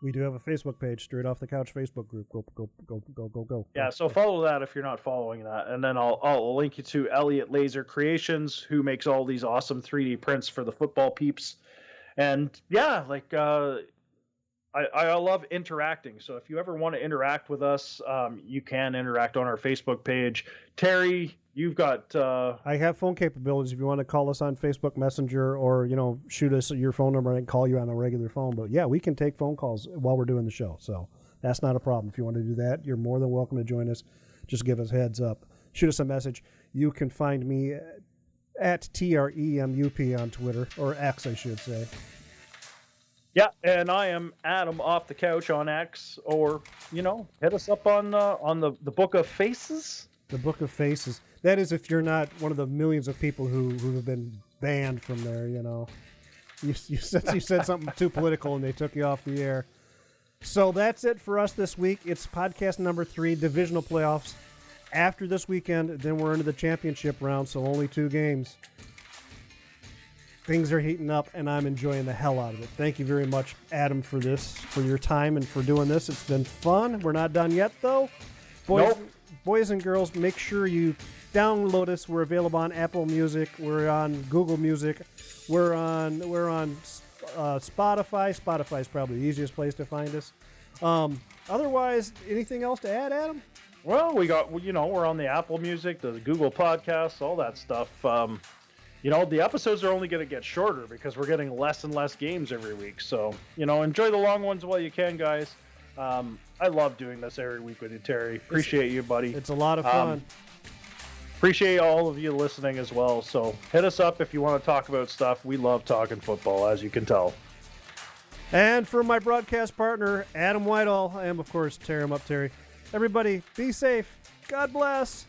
we do have a Facebook page, Straight Off the Couch Facebook group. Go. Yeah, so follow that if you're not following that. And then I'll link you to Elliot Laser Creations, who makes all these awesome 3D prints for the football peeps. And yeah, like I love interacting. So if you ever want to interact with us, you can interact on our Facebook page. Terry, you've got... I have phone capabilities if you want to call us on Facebook Messenger or, shoot us your phone number and I can call you on a regular phone. But yeah, we can take phone calls while we're doing the show. So that's not a problem. If you want to do that, you're more than welcome to join us. Just give us heads up. Shoot us a message. You can find me at TREMUP on Twitter, or X, I should say. Yeah, and I am Adam Off the Couch on X, or hit us up on the Book of Faces. The Book of Faces. That is, if you're not one of the millions of people who have been banned from there. You said something too political and they took you off the air. So that's it for us this week. It's podcast number 3, divisional playoffs. After this weekend, then we're into the championship round, so only 2 games. Things are heating up, and I'm enjoying the hell out of it. Thank you very much, Adam, for your time and for doing this. It's been fun. We're not done yet, though. Boys and girls, make sure you download us. We're available on Apple Music. We're on Google Music. We're on Spotify. Spotify is probably the easiest place to find us. Otherwise, anything else to add, Adam? Well, we're on the Apple Music, the Google Podcasts, all that stuff. The episodes are only going to get shorter because we're getting less and less games every week. So, enjoy the long ones while you can, guys. I love doing this every week with you, Terry. Appreciate you, buddy. It's a lot of fun. Appreciate all of you listening as well. So hit us up if you want to talk about stuff. We love talking football, as you can tell. And for my broadcast partner, Adam Whitehall, I am, of course, Terry. Everybody, be safe. God bless.